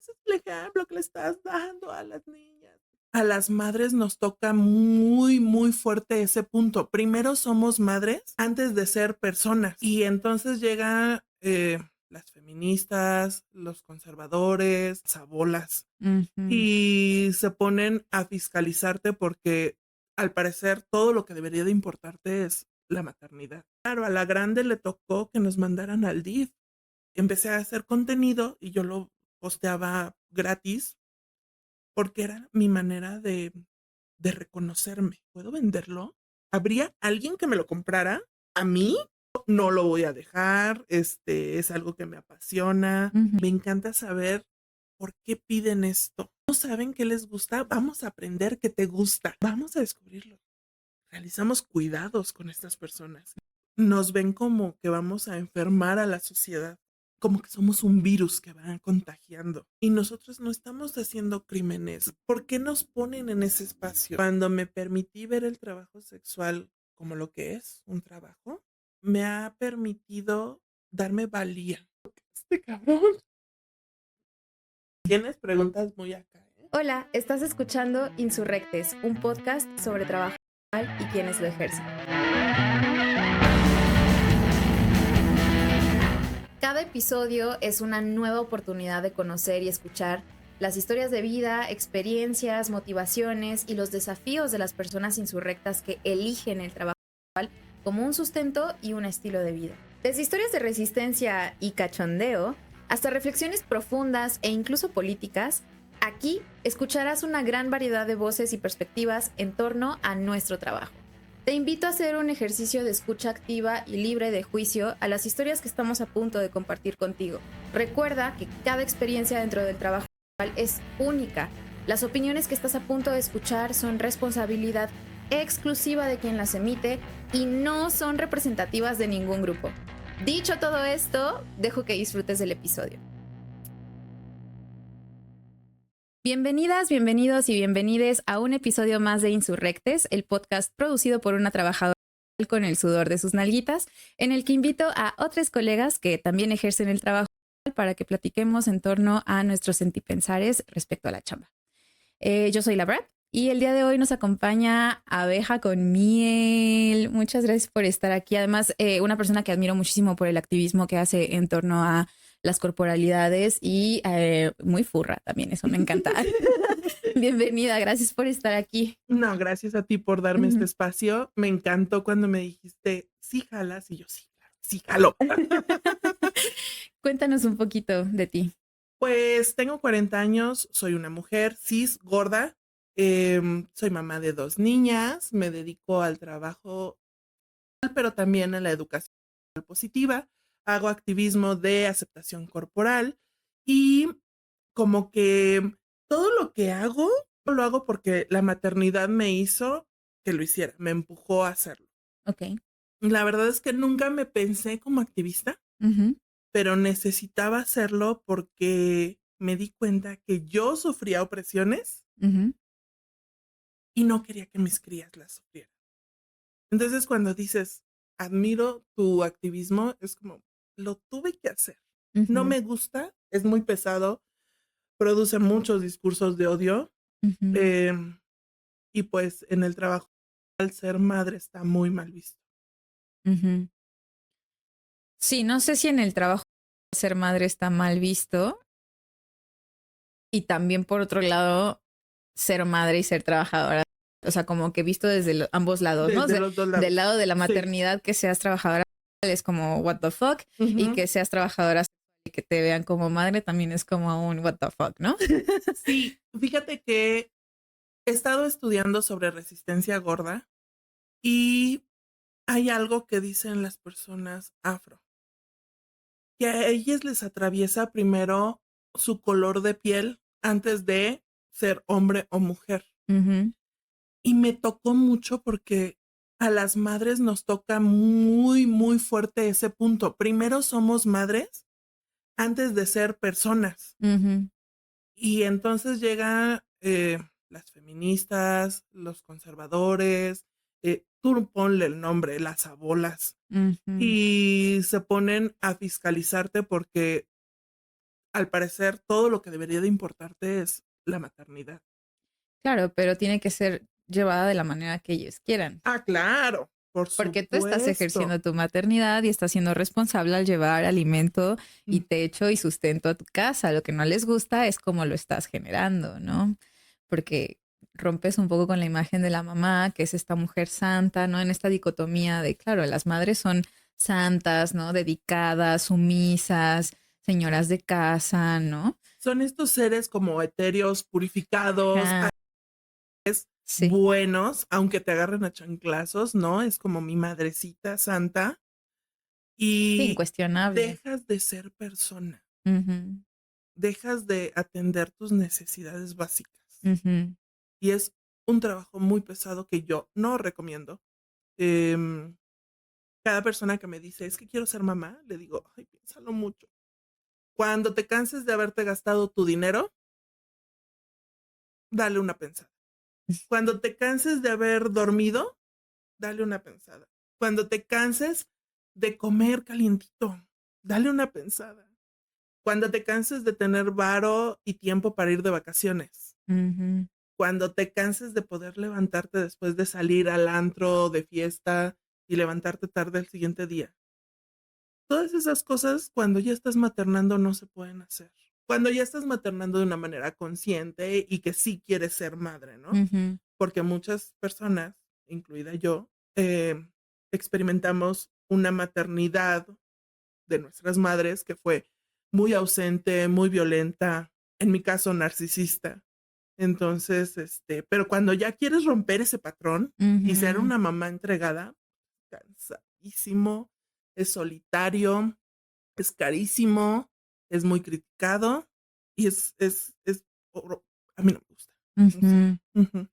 ese es el ejemplo que le estás dando a las niñas. A las madres nos toca muy, muy fuerte ese punto. Primero somos madres antes de ser personas. Y entonces llegan las feministas, los conservadores, las abuelas, Ujú. y se ponen a fiscalizarte porque al parecer todo lo que debería de importarte es la maternidad. Claro, a la grande le tocó que nos mandaran al DIF. Empecé a hacer contenido y yo lo posteaba gratis porque era mi manera de reconocerme. ¿Puedo venderlo? ¿Habría alguien que me lo comprara? ¿A mí? No lo voy a dejar, es algo que me apasiona. Ujú. Me encanta saber por qué piden esto. ¿No saben qué les gusta? Vamos a aprender qué te gusta. Vamos a descubrirlo. Realizamos cuidados con estas personas. Nos ven como que vamos a enfermar a la sociedad, como que somos un virus que va contagiando. Y nosotros no estamos haciendo crímenes. ¿Por qué nos ponen en ese espacio? Cuando me permití ver el trabajo sexual como lo que es, un trabajo, me ha permitido darme valía. Este cabrón. Tienes preguntas muy acá, ¿eh? Hola, estás escuchando Insurrectes, un podcast sobre trabajo sexual y quienes lo ejercen. Cada episodio es una nueva oportunidad de conocer y escuchar las historias de vida, experiencias, motivaciones y los desafíos de las personas insurrectas que eligen el trabajo sexual como un sustento y un estilo de vida. Desde historias de resistencia y cachondeo hasta reflexiones profundas e incluso políticas, aquí escucharás una gran variedad de voces y perspectivas en torno a nuestro trabajo. Te invito a hacer un ejercicio de escucha activa y libre de juicio a las historias que estamos a punto de compartir contigo. Recuerda que cada experiencia dentro del trabajo sexual es única. Las opiniones que estás a punto de escuchar son responsabilidad exclusiva de quien las emite y no son representativas de ningún grupo. Dicho todo esto, dejo que disfrutes del episodio. Bienvenidas, bienvenidos y bienvenides a un episodio más de Insurrectes, el podcast producido por una trabajadora con el sudor de sus nalguitas, en el que invito a otros colegas que también ejercen el trabajo para que platiquemos en torno a nuestros sentipensares respecto a la chamba. Yo soy la Brad y el día de hoy nos acompaña Abeja con Miel. Muchas gracias por estar aquí. Además, una persona que admiro muchísimo por el activismo que hace en torno a las corporalidades y muy furra también, eso me encanta. Bienvenida, gracias por estar aquí. No, gracias a ti por darme este espacio. Me encantó cuando me dijiste, sí jalas, y yo sí, claro, sí jalo. Cuéntanos un poquito de ti. Pues tengo 40 años, soy una mujer cis, gorda, soy mamá de 2 niñas, me dedico al trabajo, pero también a la educación positiva, hago activismo de aceptación corporal y como que todo lo que hago, lo hago porque la maternidad me hizo que lo hiciera, me empujó a hacerlo. Ok. La verdad es que nunca me pensé como activista, Ujú, pero necesitaba hacerlo porque me di cuenta que yo sufría opresiones ujú. y no quería que mis crías las sufrieran. Entonces, cuando dices, admiro tu activismo, es como, lo tuve que hacer. No Ujú, me gusta, es muy pesado, produce muchos discursos de odio, ujú, em, y pues en el trabajo, al ser madre está muy mal visto. ujú. Sí, no sé si en el trabajo ser madre está mal visto y también por otro lado ser madre y ser trabajadora. O sea, como que visto desde ambos lados, ¿no? O Desde sea, los dos del lados. lado de la Sí. maternidad que seas trabajadora es como what the fuck y Ujú. que seas trabajadora y que te vean como madre también es como un what the fuck, ¿no? Sí, fíjate que he estado estudiando sobre resistencia gorda y hay algo que dicen las personas afro, que a ellas les atraviesa primero su color de piel antes de ser hombre o mujer. Ujú, Y me tocó mucho porque a las madres nos toca muy, muy fuerte ese punto. Primero somos madres antes de ser personas. ujú, Y entonces llegan las feministas, los conservadores, tú ponle el nombre, las abuelas, ujú, y se ponen a fiscalizarte porque al parecer todo lo que debería de importarte es la maternidad. Claro, pero tiene que ser llevada de la manera que ellos quieran. Ah, claro, por Porque tú estás supuesto. ejerciendo tu maternidad y estás siendo responsable al llevar alimento y Mm, techo y sustento a tu casa. Lo que no les gusta es cómo lo estás generando, ¿no? Porque rompes un poco con la imagen de la mamá, que es esta mujer santa, ¿no? En esta dicotomía de, claro, las madres son santas, ¿no? Dedicadas, sumisas, señoras de casa, ¿no? Son estos seres como etéreos, purificados, Ajá, sí, buenos, aunque te agarren a chanclazos, ¿no? Es como mi madrecita santa sí, y incuestionable. dejas de ser persona, Ujú, dejas de atender tus necesidades básicas. ujú, Y es un trabajo muy pesado que yo no recomiendo. Em, Cada persona que me dice, es que quiero ser mamá, le digo, ay, piénsalo mucho. Cuando te canses de haberte gastado tu dinero, dale una pensada. Cuando te canses de haber dormido, dale una pensada. Cuando te canses de comer calientito, dale una pensada. Cuando te canses de tener varo y tiempo para ir de vacaciones. ujú, Cuando te canses de poder levantarte después de salir al antro de fiesta y levantarte tarde el siguiente día. Todas esas cosas, cuando ya estás maternando, no se pueden hacer. Cuando ya estás maternando de una manera consciente y que sí quieres ser madre, ¿no? ujú, Porque muchas personas, incluida yo, experimentamos una maternidad de nuestras madres que fue muy ausente, muy violenta, en mi caso narcisista. Entonces, pero cuando ya quieres romper ese patrón y ser ujú. una mamá entregada, cansadísimo, es solitario, es carísimo, es muy criticado y a mí no me gusta. No sé. Ujú. Ujú.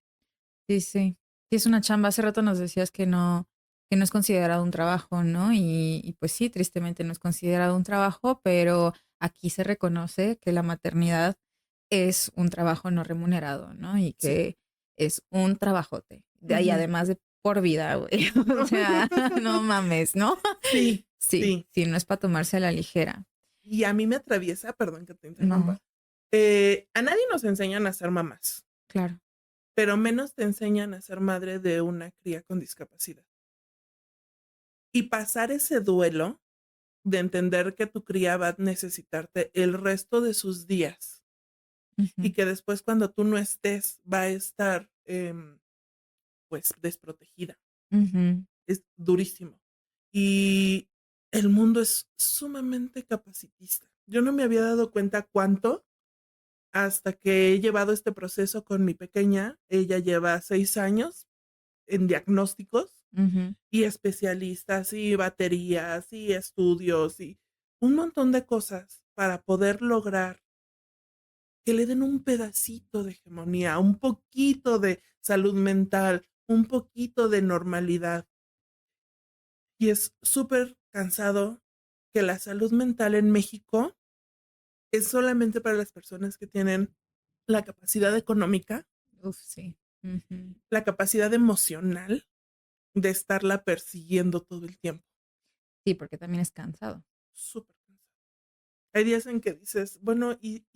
Sí, sí. Sí, es una chamba. Hace rato nos decías que no es considerado un trabajo, ¿no? Y pues sí, tristemente no es considerado un trabajo, pero aquí se reconoce que la maternidad es un trabajo no remunerado, ¿no? Y Sí. que es un trabajote. De ahí, Ujú. además de por vida, güey. O sea, no mames, ¿no? Sí, Sí, sí. sí, no es para tomarse a la ligera. Y a mí me atraviesa, perdón que te No, interrumpa. A nadie nos enseñan a ser mamás, claro. pero menos te enseñan a ser madre de una cría con discapacidad. Y pasar ese duelo de entender que tu cría va a necesitarte el resto de sus días y Ujú, que después cuando tú no estés va a estar pues desprotegida. ujú, Es durísimo. Y el mundo es sumamente capacitista. Yo no me había dado cuenta cuánto hasta que he llevado este proceso con mi pequeña. Ella lleva 6 años en diagnósticos ujú, y especialistas y baterías y estudios y un montón de cosas para poder lograr que le den un pedacito de hegemonía, un poquito de salud mental, un poquito de normalidad. Y es súper cansado que la salud mental en México es solamente para las personas que tienen la capacidad económica, uf, sí. Ujú. la capacidad emocional de estarla persiguiendo todo el tiempo. Sí, porque también es cansado. Súper cansado. Hay días en que dices, bueno, ¿y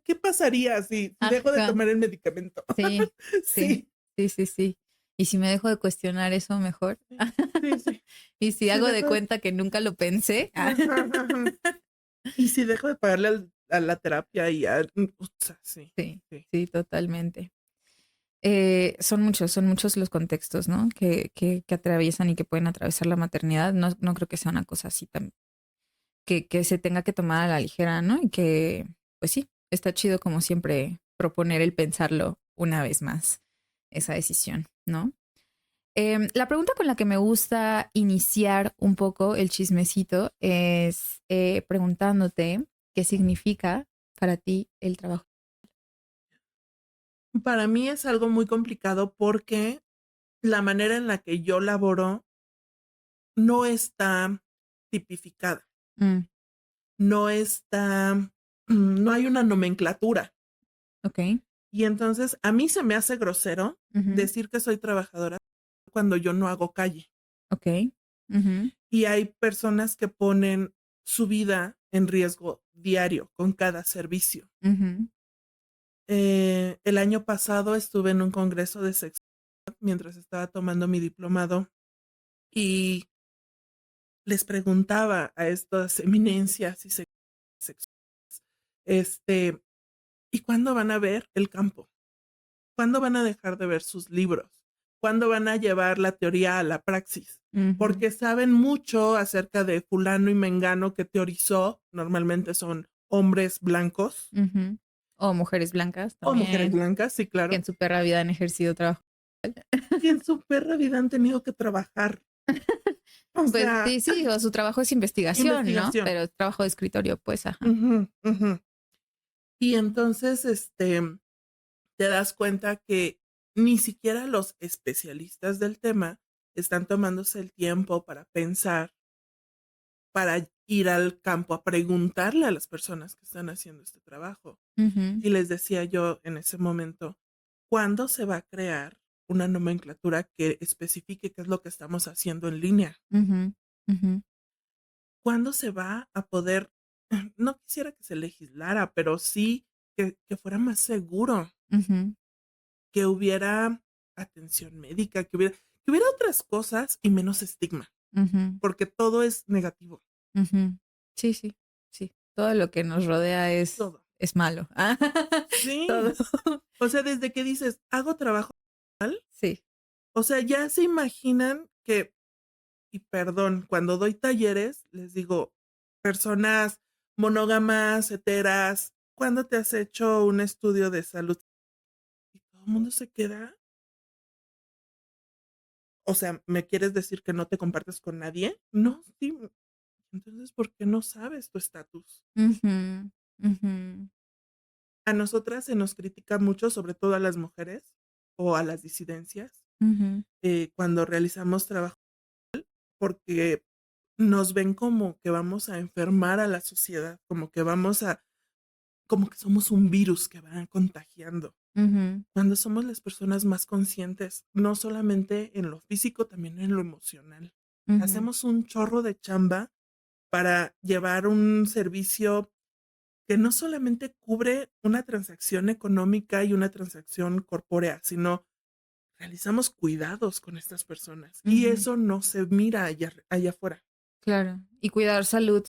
qué pasaría si dejo de Ajá, tomar el medicamento? sí, sí, Sí, sí, sí, sí. Y si me dejo de cuestionar eso mejor. sí, sí, sí. Y si Sí hago de dejo de, cuenta que nunca lo pensé. ajá, ajá. Y si dejo de pagarle a la terapia y o sea, sí, Sí, sí. sí, totalmente. Son muchos los contextos, ¿no? Que atraviesan y que pueden atravesar la maternidad. No, no creo que sea una cosa así tan, que se tenga que tomar a la ligera, ¿no? Y que, pues sí, está chido como siempre proponer el pensarlo una vez más, esa decisión, ¿no? La pregunta con la que me gusta iniciar un poco el chismecito es preguntándote qué significa para ti el trabajo. Para mí es algo muy complicado porque la manera en la que yo laboro no está tipificada, Mm, no está, no hay una nomenclatura. ok. Y entonces a mí se me hace grosero Ujú, decir que soy trabajadora cuando yo no hago calle. ok. Ujú, Y hay personas que ponen su vida en riesgo diario con cada servicio. Ujú. El año pasado estuve en un congreso de sexualidad mientras estaba tomando mi diplomado y les preguntaba a estas eminencias y sexuales, ¿y cuándo van a ver el campo? ¿Cuándo van a dejar de ver sus libros? ¿Cuándo van a llevar la teoría a la praxis? Ujú. Porque saben mucho acerca de fulano y mengano que teorizó, normalmente son hombres blancos Ujú. O mujeres blancas o mujeres también, blancas, sí, que claro, en su perra vida han ejercido trabajo. y en su perra vida han tenido que trabajar. O Pues sea, sí, sí, o su trabajo es investigación, ¿no? investigación. Pero es trabajo de escritorio, pues, ajá. Ujú, ujú. Y entonces, te das cuenta que ni siquiera los especialistas del tema están tomándose el tiempo para pensar, para ir al campo a preguntarle a las personas que están haciendo este trabajo. Ujú. Y les decía yo en ese momento, ¿cuándo se va a crear una nomenclatura que especifique qué es lo que estamos haciendo en línea? Ujú. Ujú. ¿Cuándo se va a poder, no quisiera que se legislara, pero sí que fuera más seguro, Ujú. que hubiera atención médica, que hubiera otras cosas y menos estigma, Ujú. porque todo es negativo, Ujú. Sí, sí, sí. Todo lo que nos rodea todo. es malo. Sí, Todo. o sea, desde que dices, hago trabajo mal, Sí. o sea, ya se imaginan que, y perdón, cuando doy talleres, les digo, personas monógamas, heteras, ¿cuándo te has hecho un estudio de salud? Y todo el mundo se queda, o sea, ¿me quieres decir que no te compartes con nadie? No, sí. Entonces, ¿por qué no sabes tu estatus? Ujú. Ujú. A nosotras se nos critica mucho, sobre todo a las mujeres o a las disidencias, Ujú. cuando realizamos trabajo, porque nos ven como que vamos a enfermar a la sociedad, como que somos un virus que va contagiando. Ujú. Cuando somos las personas más conscientes, no solamente en lo físico, también en lo emocional. Ujú. Hacemos un chorro de chamba para llevar un servicio que no solamente cubre una transacción económica y una transacción corpórea, sino realizamos cuidados con estas personas y Ujú. eso no se mira allá afuera. Claro. Y cuidar salud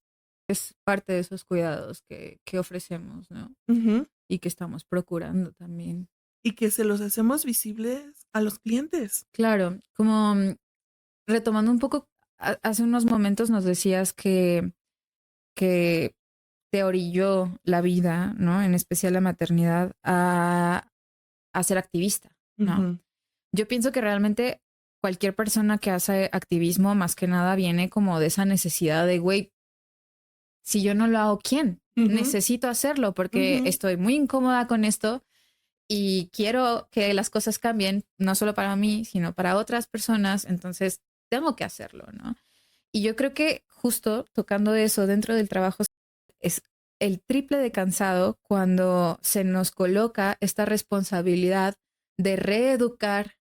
es parte de esos cuidados que ofrecemos, ¿no? Ujú. Y que estamos procurando también. Y que se los hacemos visibles a los clientes. Claro, como retomando un poco, hace unos momentos nos decías que te orilló la vida, ¿no? En especial la maternidad, a ser activista, ¿no? Ujú, Yo pienso que realmente cualquier persona que hace activismo, más que nada, viene como de esa necesidad de, güey, si yo no lo hago, ¿quién? ujú, Necesito hacerlo porque ujú, estoy muy incómoda con esto y quiero que las cosas cambien, no solo para mí, sino para otras personas, entonces tengo que hacerlo, ¿no? Y yo creo que justo tocando eso dentro del trabajo es el triple de cansado cuando se nos coloca esta responsabilidad de reeducar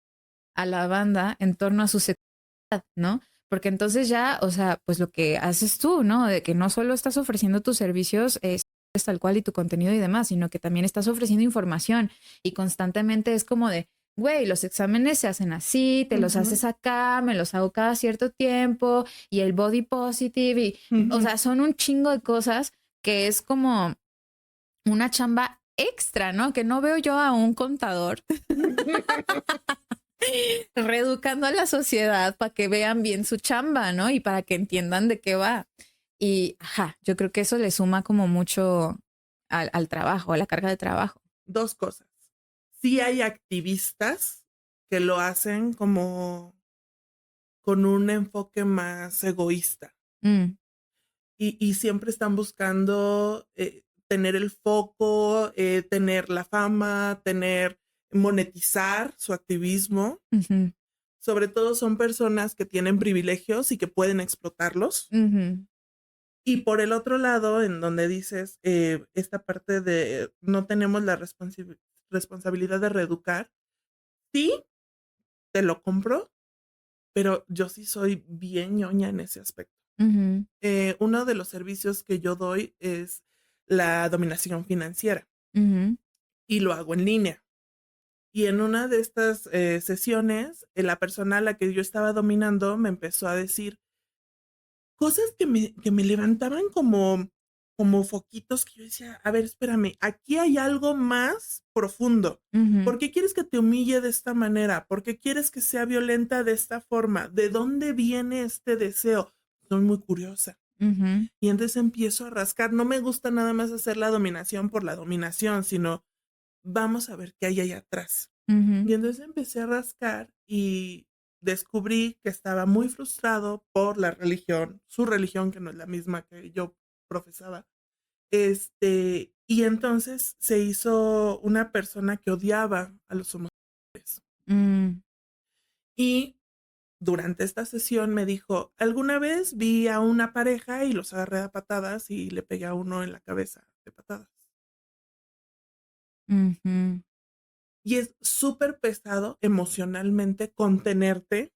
a la banda en torno a su sexualidad, ¿no? Porque entonces ya, o sea, pues lo que haces tú, ¿no? De que no solo estás ofreciendo tus servicios tal cual y tu contenido y demás, sino que también estás ofreciendo información y constantemente es como de, güey, los exámenes se hacen así, te los ujú, haces acá, me los hago cada cierto tiempo y el body positive y, o ujú. sea, son un chingo de cosas que es como una chamba extra, ¿no? Que no veo yo a un contador reeducando a la sociedad para que vean bien su chamba, ¿no? Y para que entiendan de qué va. Y, ajá, yo creo que eso le suma como mucho al trabajo, a la carga de trabajo. Dos cosas. Sí hay activistas que lo hacen como con un enfoque más egoísta Mm. y siempre están buscando tener el foco, tener la fama, monetizar su activismo. Ujú. Sobre todo son personas que tienen privilegios y que pueden explotarlos. Ujú. Y por el otro lado, en donde dices esta parte de no tenemos la responsabilidad de reeducar, sí, te lo compro, pero yo sí soy bien ñoña en ese aspecto. Ujú. Uno de los servicios que yo doy es la dominación financiera Ujú. y lo hago en línea. Y en una de estas sesiones, la persona a la que yo estaba dominando me empezó a decir cosas que me levantaban como foquitos que yo decía, a ver, espérame, aquí hay algo más profundo. Ujú. ¿Por qué quieres que te humille de esta manera? ¿Por qué quieres que sea violenta de esta forma? ¿De dónde viene este deseo? Soy muy curiosa. Ujú. Y entonces empiezo a rascar. No me gusta nada más hacer la dominación por la dominación, sino vamos a ver qué hay ahí atrás. Ujú. Y entonces empecé a rascar y descubrí que estaba muy frustrado por la religión, su religión, que no es la misma que yo profesaba. Y entonces se hizo una persona que odiaba a los homosexuales. Mm. Y durante esta sesión me dijo, alguna vez vi a una pareja y los agarré a patadas y le pegué a uno en la cabeza de patadas. Ujú. Y es súper pesado emocionalmente contenerte,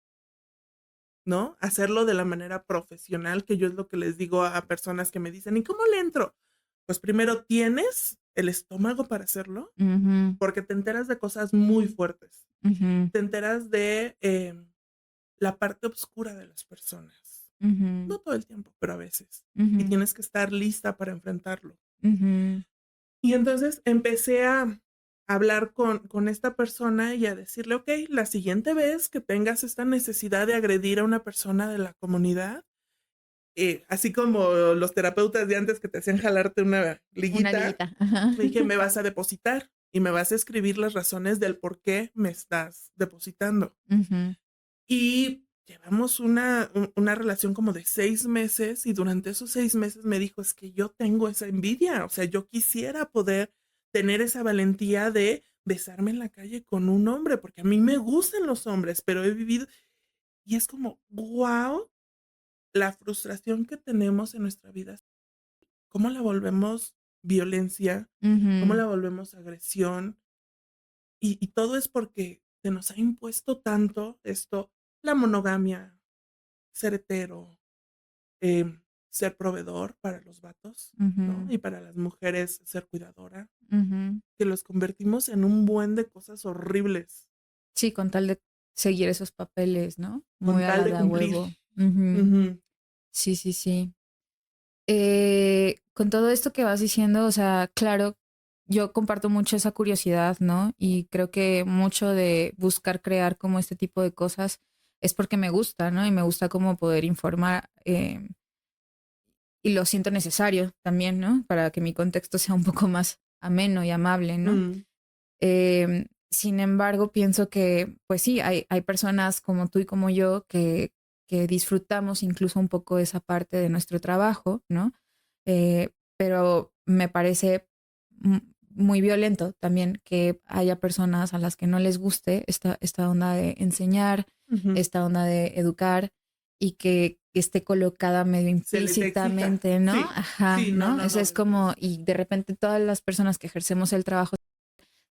¿no? Hacerlo de la manera profesional, que yo es lo que les digo a personas que me dicen, ¿y cómo le entro? Pues primero tienes el estómago para hacerlo, Ujú. porque te enteras de cosas muy fuertes. Ujú. Te enteras de la parte oscura de las personas. Ujú. No todo el tiempo, pero a veces. Y Ujú. tienes que estar lista para enfrentarlo. Ujú. Y entonces empecé a hablar con esta persona y a decirle, ok, la siguiente vez que tengas esta necesidad de agredir a una persona de la comunidad, así como los terapeutas de antes que te hacían jalarte una Una liguita, liguita. Ajá. le dije, me vas a depositar y me vas a escribir las razones del por qué me estás depositando. Ujú. Y llevamos una relación como de 6 meses y durante esos 6 meses me dijo, es que yo tengo esa envidia, o sea, yo quisiera poder tener esa valentía de besarme en la calle con un hombre, porque a mí me gustan los hombres, pero he vivido, y es como, wow, la frustración que tenemos en nuestra vida, cómo la volvemos violencia, cómo Ujú. la volvemos agresión, y todo es porque se nos ha impuesto tanto esto, la monogamia, ser hetero, ser proveedor para los vatos, ¿no? Ujú. Y para las mujeres ser cuidadora, Ujú. que los convertimos en un buen de cosas horribles Sí, con tal de seguir esos papeles, ¿no? Muy con a tal la de de a cumplir. huevo. Ujú. Ujú, Sí, sí, sí. Con todo esto que vas diciendo, o sea, claro, yo comparto mucho esa curiosidad, ¿no? Y creo que mucho de buscar crear como este tipo de cosas es porque me gusta, ¿no? Y me gusta como poder informar, y lo siento necesario también, ¿no? Para que mi contexto sea un poco más ameno y amable, ¿no? mm, Sin embargo, pienso que, pues sí, hay personas como tú y como yo que disfrutamos incluso un poco esa parte de nuestro trabajo, ¿no? Pero me parece muy violento también que haya personas a las que no les guste esta onda de enseñar, ujú. esta onda de educar y que esté colocada medio Se les exija. implícitamente, ¿no? Sí, Ajá, sí, no, ¿no? no, Eso no. es como, y de repente todas las personas que ejercemos el trabajo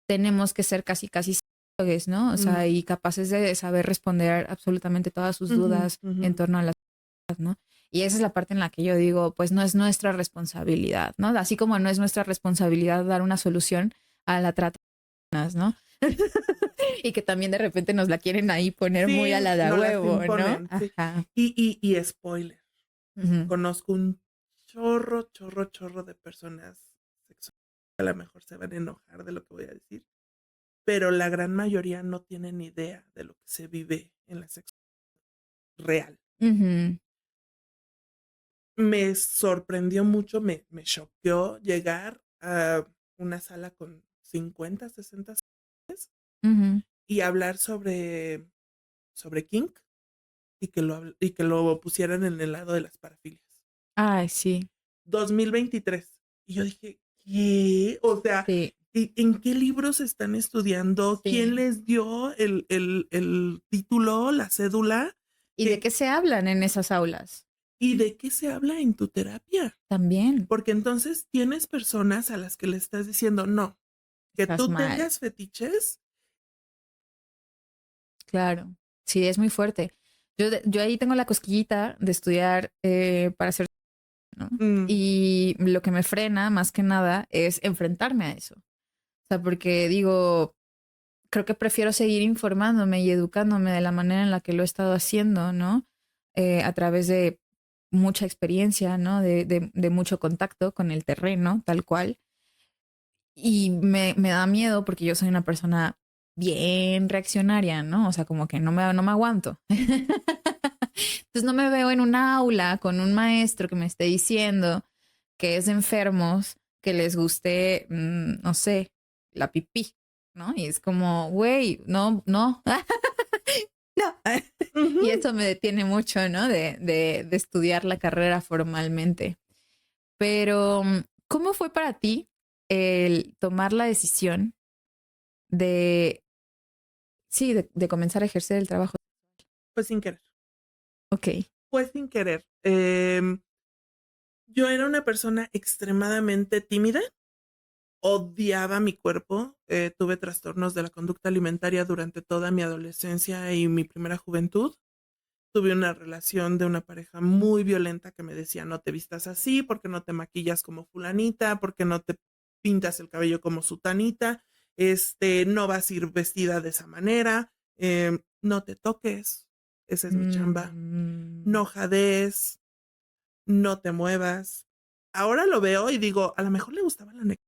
tenemos que ser casi, casi psicólogos, ¿no? O sea, Mm, y capaces de saber responder absolutamente todas sus ujú, dudas ujú, en torno a las cosas, ¿no? Y esa es la parte en la que yo digo, pues no es nuestra responsabilidad, ¿no? Así como no es nuestra responsabilidad dar una solución a la trata de personas, ¿no? Y que también de repente nos la quieren ahí poner muy a sí, la de a no las huevo, ¿no? imponen, sí. Ajá. Y spoiler, Ujú. conozco un chorro de personas sexuales que a lo mejor se van a enojar de lo que voy a decir, pero la gran mayoría no tienen idea de lo que se vive en la sexualidad real. Ujú. Me sorprendió mucho, me choqueó llegar a una sala con 50, 60 Ujú. y hablar sobre kink y que lo pusieran en el lado de las parafilias. Ay, sí, 2023. Y yo dije, ¿qué? O sea, sí, ¿en qué libros están estudiando? ¿Quién sí. les dio el título, la cédula? ¿Y de qué se hablan en esas aulas? ¿Y de qué se habla en tu terapia? También, Porque entonces tienes personas a las que le estás diciendo, no, que estás tú mal. tengas fetiches. Claro, sí, es muy fuerte. Yo ahí tengo la cosquillita de estudiar para ser ¿no? Mm, Y lo que me frena más que nada es enfrentarme a eso. O sea, porque digo, creo que prefiero seguir informándome y educándome de la manera en la que lo he estado haciendo, ¿no? A través de mucha experiencia, ¿no? De mucho contacto con el terreno, tal cual. Y me da miedo porque yo soy una persona bien reaccionaria, ¿no? O sea, como que no me aguanto. Entonces no me veo en un aula con un maestro que me esté diciendo que es de enfermos, que les guste, no sé, la pipí, ¿no? Y es como, güey, no, no, no. Y ujú. eso me detiene mucho, ¿no? De estudiar la carrera formalmente. Pero, ¿cómo fue para ti el tomar la decisión de, sí, de comenzar a ejercer el trabajo? Fue sin querer, Ok. fue sin querer. Yo era una persona extremadamente tímida, odiaba mi cuerpo, tuve trastornos de la conducta alimentaria durante toda mi adolescencia y mi primera juventud. Tuve una relación de una pareja muy violenta que me decía: "No te vistas así, porque no te maquillas como fulanita, porque no te pintas el cabello como sutanita, no vas a ir vestida de esa manera, no te toques, esa es mi chamba, Mm, no jadees, no te muevas". Ahora lo veo y digo, a lo mejor le gustaba la nec,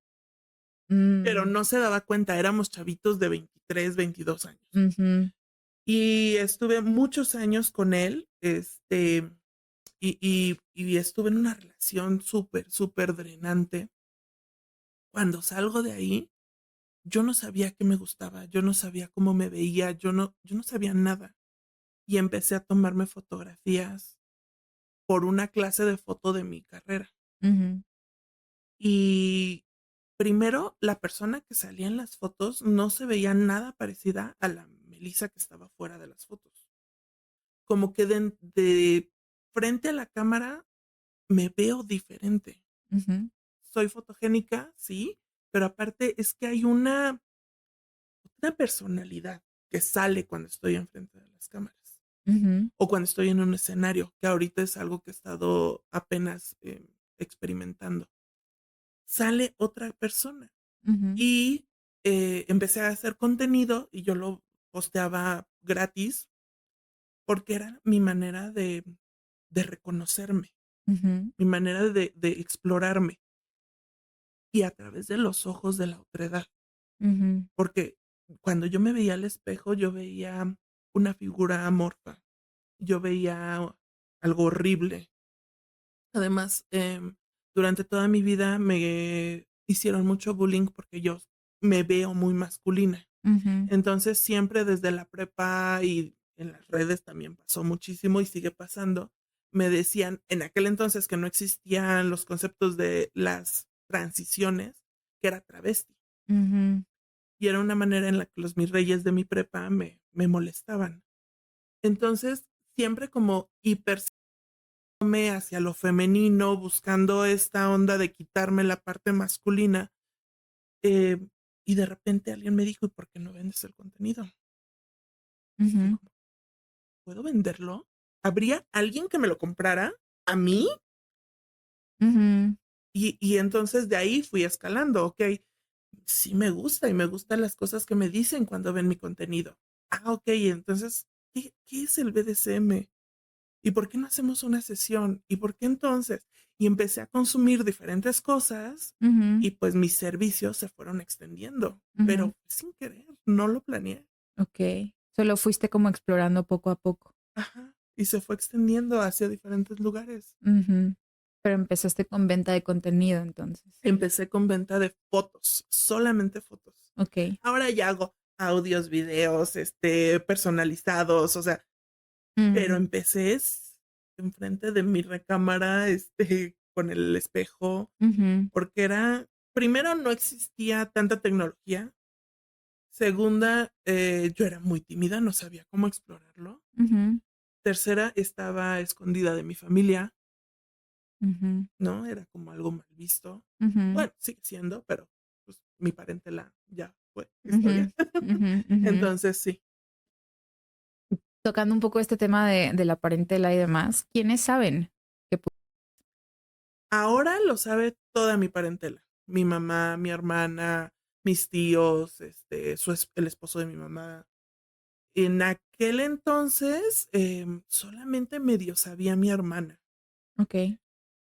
pero mm, no se daba cuenta, éramos chavitos de 23, 22 años. ujú, Y estuve muchos años con él, y estuve en una relación súper, súper drenante. Cuando salgo de ahí, yo no sabía qué me gustaba, yo no sabía cómo me veía, yo no sabía nada. Y empecé a tomarme fotografías por una clase de foto de mi carrera. ujú, Y primero, la persona que salía en las fotos no se veía nada parecida a la Melissa que estaba fuera de las fotos. Como que de frente a la cámara me veo diferente. ujú, Soy fotogénica, sí, pero aparte es que hay una personalidad que sale cuando estoy enfrente de las cámaras ujú, o cuando estoy en un escenario, que ahorita es algo que he estado apenas experimentando. Sale otra persona ujú, y empecé a hacer contenido y yo lo posteaba gratis porque era mi manera de reconocerme, ujú, mi manera de explorarme y a través de los ojos de la otredad. ujú, Porque cuando yo me veía al espejo, yo veía una figura amorfa, yo veía algo horrible. Además, durante toda mi vida me hicieron mucho bullying porque yo me veo muy masculina. ujú, Entonces, siempre desde la prepa y en las redes también pasó muchísimo y sigue pasando. Me decían en aquel entonces que no existían los conceptos de las transiciones, que era travesti. ujú, Y era una manera en la que los mis reyes de mi prepa me molestaban. Entonces, siempre como hipersándome hacia lo femenino, buscando esta onda de quitarme la parte masculina, eh, y de repente alguien me dijo: "¿Y por qué no vendes el contenido?". Y yo ujú, como: "¿Puedo venderlo? ¿Habría alguien que me lo comprara a mí?". ujú, Y entonces de ahí fui escalando, okey, sí me gusta, y me gustan las cosas que me dicen cuando ven mi contenido. Okey, entonces, ¿qué es el BDSM? ¿Y por qué no hacemos una sesión? ¿Y por qué entonces? Y empecé a consumir diferentes cosas ujú, y, pues, mis servicios se fueron extendiendo, ujú. pero sin querer, no lo planeé. Ok. Solo fuiste como explorando poco a poco. Ajá, y se fue extendiendo hacia diferentes lugares. Ujú. Pero empezaste con venta de contenido entonces. Empecé con venta de fotos, solamente fotos. Ok. Ahora ya hago audios, videos, personalizados, o sea, pero Mm, empecé enfrente de mi recámara, con el espejo, ujú, porque primero, no existía tanta tecnología. Segunda, yo era muy tímida, no sabía cómo explorarlo. ujú, Tercera, estaba escondida de mi familia, ujú, ¿no? Era como algo mal visto. ujú, Bueno, sigue siendo, pero, pues, mi parentela ya fue ujú, historia. ujú, ujú. Entonces, sí. Tocando un poco este tema de la parentela y demás, ¿quiénes saben? Ahora lo sabe toda mi parentela, mi mamá, mi hermana, mis tíos, el esposo de mi mamá. En aquel entonces, solamente medio sabía mi hermana Okey,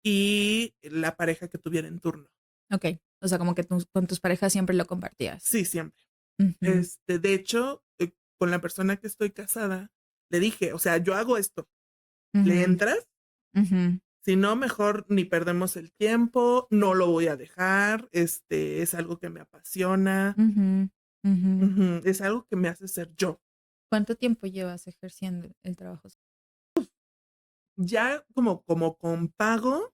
y la pareja que tuviera en turno. okey. O sea, como que con tus parejas siempre lo compartías. Sí, siempre. Ujú, De hecho, con la persona que estoy casada, le dije, o sea, yo hago esto, ¿le ujú, entras? ujú, Si no, mejor ni perdemos el tiempo, no lo voy a dejar, es algo que me apasiona, ujú, ujú. ujú, es algo que me hace ser yo. ¿Cuánto tiempo llevas ejerciendo el trabajo? Ya como con pago,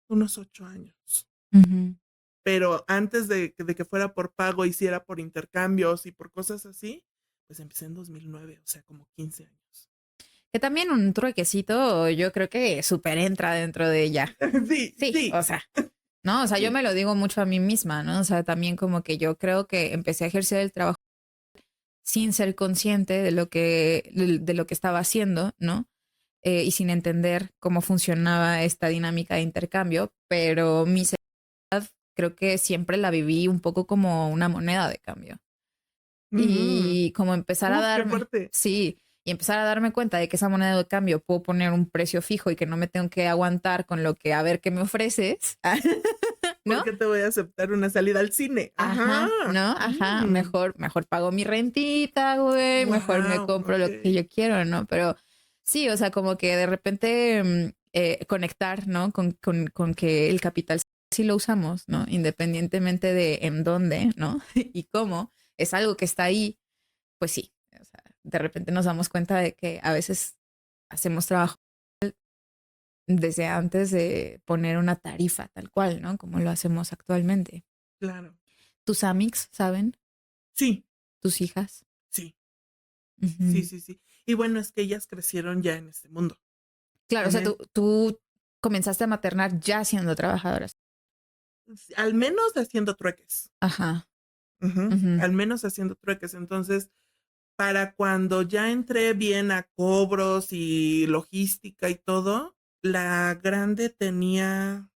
unos 8 años, Ujú. pero antes de que fuera por pago, hiciera por intercambios y por cosas así, pues empecé en 2009, o sea, como 15 años. Que también un truequecito, yo creo que súper entra dentro de ella. Sí, Sí, sí, o sea, ¿no? O sea, yo sí. me lo digo mucho a mí misma, ¿no? O sea, también como que yo creo que empecé a ejercer el trabajo sin ser consciente de lo que estaba haciendo, ¿no? Y sin entender cómo funcionaba esta dinámica de intercambio, pero mi sexualidad creo que siempre la viví un poco como una moneda de cambio. Ujú. Y como empezar a Uf, qué darme, fuerte. sí, y empezar a darme cuenta de que esa moneda de cambio puedo poner un precio fijo y que no me tengo que aguantar con lo que a ver qué me ofreces, ¿Por ¿no? qué te voy a aceptar una salida al cine? Ajá. Ajá, ¿no? Ajá, mejor pago mi rentita, güey, mejor me Wow, compro lo que okey. yo quiero, ¿no? Pero sí, o sea, como que de repente conectar, ¿no? Con que el capital sí lo usamos, ¿no? Independientemente de en dónde, ¿no? Y cómo, es algo que está ahí, pues sí, o sea, de repente nos damos cuenta de que a veces hacemos trabajo desde antes de poner una tarifa tal cual, ¿no? Como lo hacemos actualmente. Claro. Tus amics, ¿saben? Sí, Tus hijas. sí, sí, Ujú. sí, sí. Y bueno, es que ellas crecieron ya en este mundo. Claro, o En sea, el tú comenzaste a maternar ya siendo trabajadoras. Al menos haciendo trueques. Ajá. Ujú, Ujú, al menos haciendo trueques. Entonces, para cuando ya entré bien a cobros y logística y todo, la grande tenía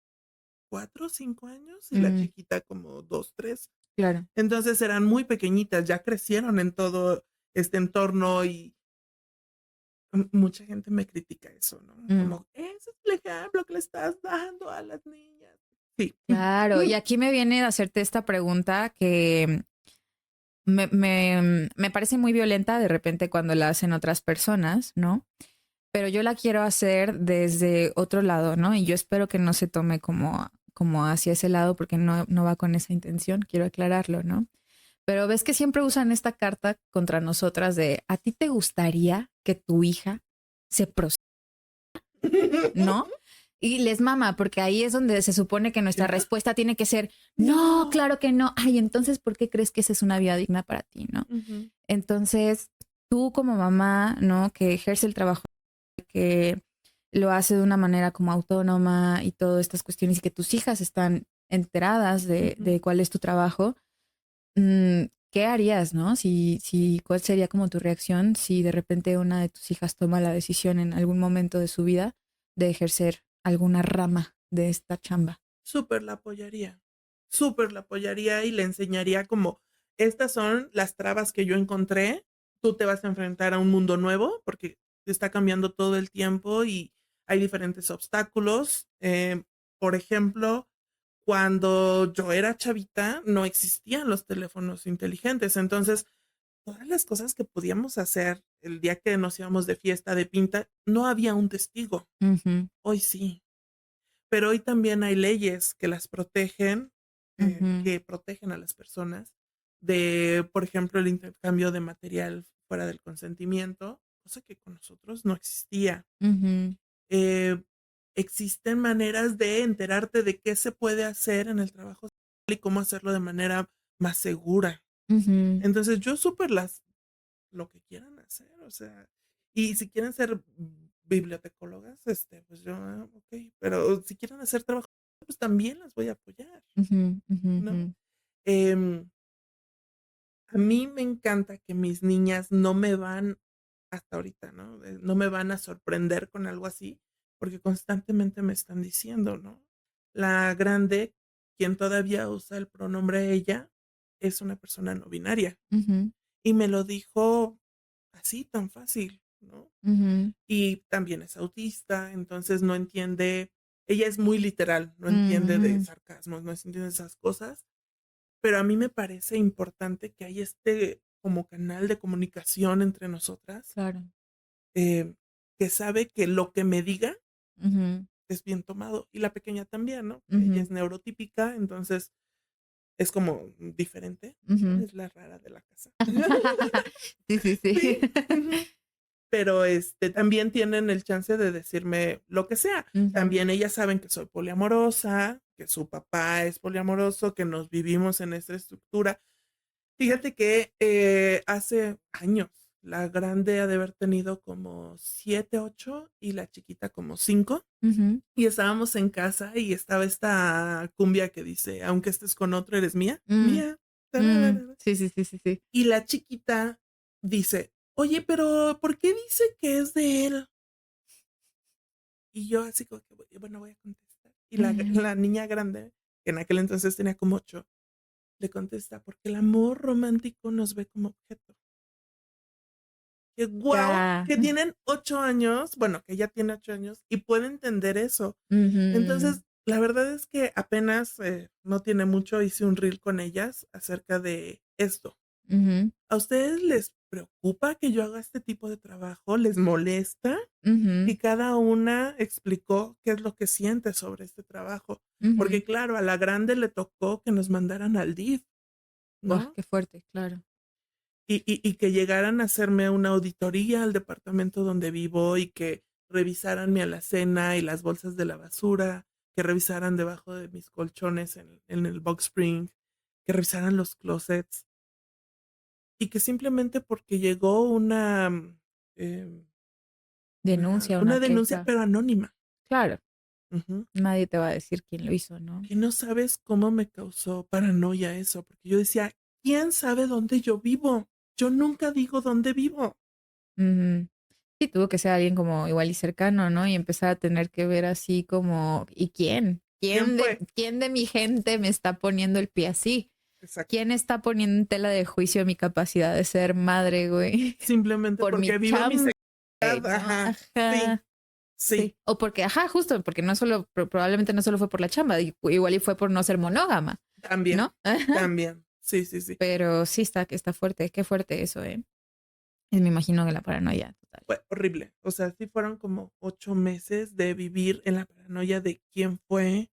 4 o 5 años y la mm, chiquita como 2 3. claro. Entonces, eran muy pequeñitas, ya crecieron en todo este entorno y mucha gente me critica eso, ¿no? Mm, Como, ese es el ejemplo que le estás dando a las niñas. Sí. claro. Y aquí me viene a hacerte esta pregunta que me parece muy violenta de repente cuando la hacen otras personas, ¿no? Pero yo la quiero hacer desde otro lado, ¿no? Y yo espero que no se tome como hacia ese lado porque no va con esa intención, quiero aclararlo, ¿no? Pero ves que siempre usan esta carta contra nosotras de, ¿a ti te gustaría que tu hija se procese, no? Y les mama, porque ahí es donde se supone que nuestra ¿Ya? respuesta tiene que ser, no, No. claro que no. Ay, entonces, ¿por qué crees que esa es una vida digna para ti, no? Ujú. Entonces, tú como mamá, ¿no? Que ejerce el trabajo, que lo hace de una manera como autónoma y todas estas cuestiones y que tus hijas están enteradas Ujú. de cuál es tu trabajo, ¿qué harías, no? ¿Cuál sería como tu reacción si de repente una de tus hijas toma la decisión en algún momento de su vida de ejercer alguna rama de esta chamba? Súper súper la apoyaría y le enseñaría como, estas son las trabas que yo encontré, tú te vas a enfrentar a un mundo nuevo porque está cambiando todo el tiempo y hay diferentes obstáculos. Por ejemplo, cuando yo era chavita no existían los teléfonos inteligentes, entonces todas las cosas que podíamos hacer el día que nos íbamos de fiesta, de pinta, no había un testigo. Ujú, Hoy sí. Pero hoy también hay leyes que las protegen, ujú, que protegen a las personas de, por ejemplo, el intercambio de material fuera del consentimiento, cosa que con nosotros no existía. ujú, Eh, existen maneras de enterarte de qué se puede hacer en el trabajo y cómo hacerlo de manera más segura. ujú, Entonces, yo súper lo que quieran hacer, o sea, y si quieren ser bibliotecólogas, pues yo, okey, pero si quieren hacer trabajo, pues también las voy a apoyar, ujú, ujú, ujú, ¿no? Em, a mí me encanta que mis niñas no me van hasta ahorita, ¿no? No me van a sorprender con algo así, porque constantemente me están diciendo, ¿no? La grande, quien todavía usa el pronombre ella, es una persona no binaria Ujú, y me lo dijo así tan fácil, ¿no? ujú, Y también es autista, entonces no entiende, ella es muy literal, no entiende de ujú, sarcasmos, no entiende esas cosas, pero a mí me parece importante que hay como canal de comunicación entre nosotras, claro. eh, que sabe que lo que me diga Ujú, es bien tomado. Y la pequeña también, ¿no? Ella ujú, es neurotípica, entonces es como diferente, ¿no? ujú. Es la rara de la casa. Sí, sí, sí. Sí. Ujú. Pero también tienen el chance de decirme lo que sea. Ujú, También ellas saben que soy poliamorosa, que su papá es poliamoroso, que nos vivimos en esta estructura. Fíjate que hace años, la grande ha de haber tenido como 7, 8 y la chiquita como 5. ujú. Y estábamos en casa y estaba esta cumbia que dice, aunque estés con otro, eres mía, Mm, mía. mm. Tararara. Sí, sí, sí, sí, sí. Y la chiquita dice, oye, pero ¿por qué dice que es de él? Y yo así como que, bueno, voy a contestar. Y Ujú. la niña grande, que en aquel entonces tenía como 8, le contesta, porque el amor romántico nos ve como objeto. Que wow, Ya. que tienen 8 años, bueno, que ella tiene 8 años y puede entender eso. Ujú, Entonces, la verdad es que apenas no tiene mucho, hice un reel con ellas acerca de esto. ujú, ¿A ustedes les preocupa que yo haga este tipo de trabajo? ¿Les molesta? ujú, Y cada una explicó qué es lo que siente sobre este trabajo. ujú. Porque claro, a la grande le tocó que nos mandaran al DIF, Guau, ¿no? qué fuerte, claro. Y que llegaran a hacerme una auditoría al departamento donde vivo y que revisaran mi alacena y las bolsas de la basura, que revisaran debajo de mis colchones en el box spring, que revisaran los closets y que simplemente porque llegó em, Denuncia, una una denuncia, queja. pero anónima. Claro, Ujú. nadie te va a decir quién lo hizo, ¿no? Que no sabes cómo me causó paranoia eso, porque yo decía, ¿quién sabe dónde yo vivo? Yo nunca digo dónde vivo. Ujú. Sí, tuvo que ser alguien como igual y cercano, ¿no? Y empezar a tener que ver así como, ¿y quién? ¿Quién fue? ¿Quién de mi gente me está poniendo el pie así? Exacto. ¿Quién está poniendo en tela de juicio mi capacidad de ser madre, güey? Simplemente Por mi porque viva mi chamba, seguridad. ¿no? Ajá. Sí, Ajá. sí. Sí. O porque, ajá, justo, porque no solo, probablemente no solo fue por la chamba, igual y fue por no ser monógama, También. ¿no? Ajá. También. Sí, sí, sí. Pero sí está fuerte, qué fuerte eso, ¿eh? Y me imagino que la paranoia total. Fue horrible. O sea, sí fueron como 8 meses de vivir en la paranoia de quién fue,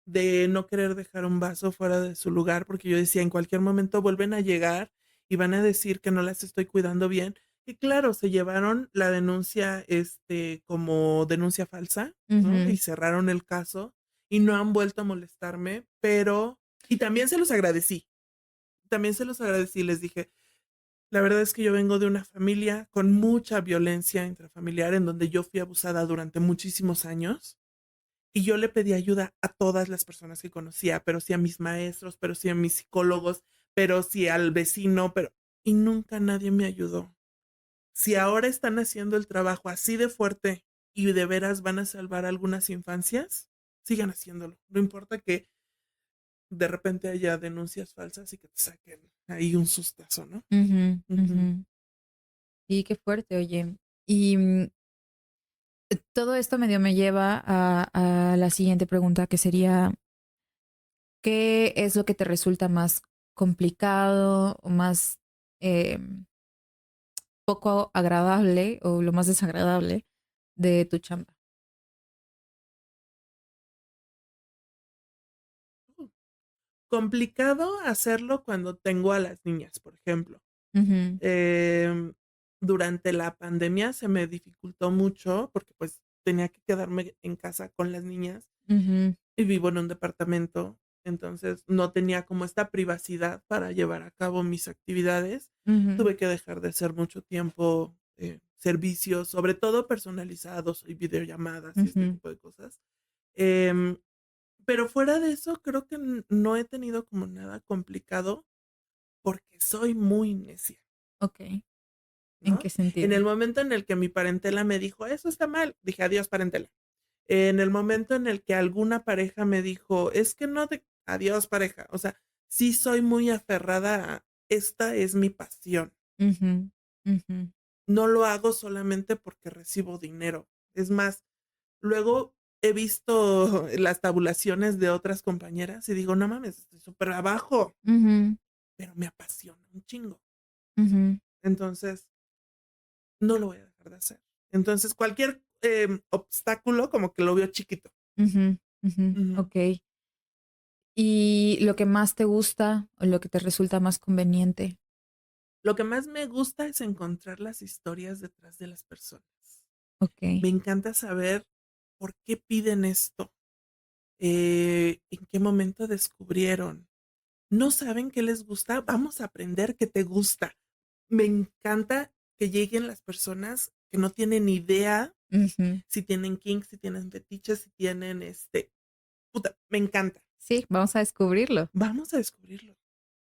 de no querer dejar un vaso fuera de su lugar, porque yo decía, en cualquier momento vuelven a llegar y van a decir que no las estoy cuidando bien. Y claro, se llevaron la denuncia, como denuncia falsa, ¿no? Y Ujú, cerraron el caso y no han vuelto a molestarme, pero, y también se los agradecí, les dije, la verdad es que yo vengo de una familia con mucha violencia intrafamiliar en donde yo fui abusada durante muchísimos años y yo le pedí ayuda a todas las personas que conocía, pero sí a mis maestros, pero sí a mis psicólogos, pero sí al vecino, y nunca nadie me ayudó. Si ahora están haciendo el trabajo así de fuerte y de veras van a salvar algunas infancias, sigan haciéndolo. No importa que de repente haya denuncias falsas y que te saquen ahí un sustazo, ¿no? ujú, Ujú. ujú. Sí, qué fuerte, oye. Y todo esto medio me lleva a la siguiente pregunta, que sería, ¿qué es lo que te resulta más complicado o más eh, poco agradable o lo más desagradable de tu chamba? Complicado hacerlo cuando tengo a las niñas, por ejemplo. Ujú, Em, Durante la pandemia se me dificultó mucho porque pues tenía que quedarme en casa con las niñas ujú, y vivo en un departamento, entonces no tenía como esta privacidad para llevar a cabo mis actividades. ujú, Tuve que dejar de hacer mucho tiempo servicios, sobre todo personalizados y videollamadas y este ujú. tipo de cosas. Em, pero fuera de eso, creo que no he tenido como nada complicado porque soy muy necia, Ok, ¿en ¿no? qué En sentido? el momento en el que mi parentela me dijo, eso está mal, dije, adiós parentela. En el momento en el que alguna pareja me dijo: "Es que no te adiós pareja", o sea, sí soy muy aferrada a esta es mi pasión. Ujú, ujú, No lo hago solamente porque recibo dinero. Es más, luego he visto las tabulaciones de otras compañeras y digo: "No mames, estoy súper abajo", ujú, pero me apasiona un chingo. ujú, Entonces, no lo voy a dejar de hacer. Entonces, cualquier, obstáculo como que lo veo chiquito. ujú, ujú. Ujú. Okey. ¿Y lo que más te gusta o lo que te resulta más conveniente? Lo que más me gusta es encontrar las historias detrás de las personas. Okey. Me encanta saber por qué piden esto, en qué momento descubrieron. ¿No saben qué les gusta? Vamos a aprender qué te gusta. Me encanta que lleguen las personas que no tienen idea Ujú. si tienen kinks, si tienen fetiches, si tienen, puta, me encanta. Sí, vamos a descubrirlo. Vamos a descubrirlo.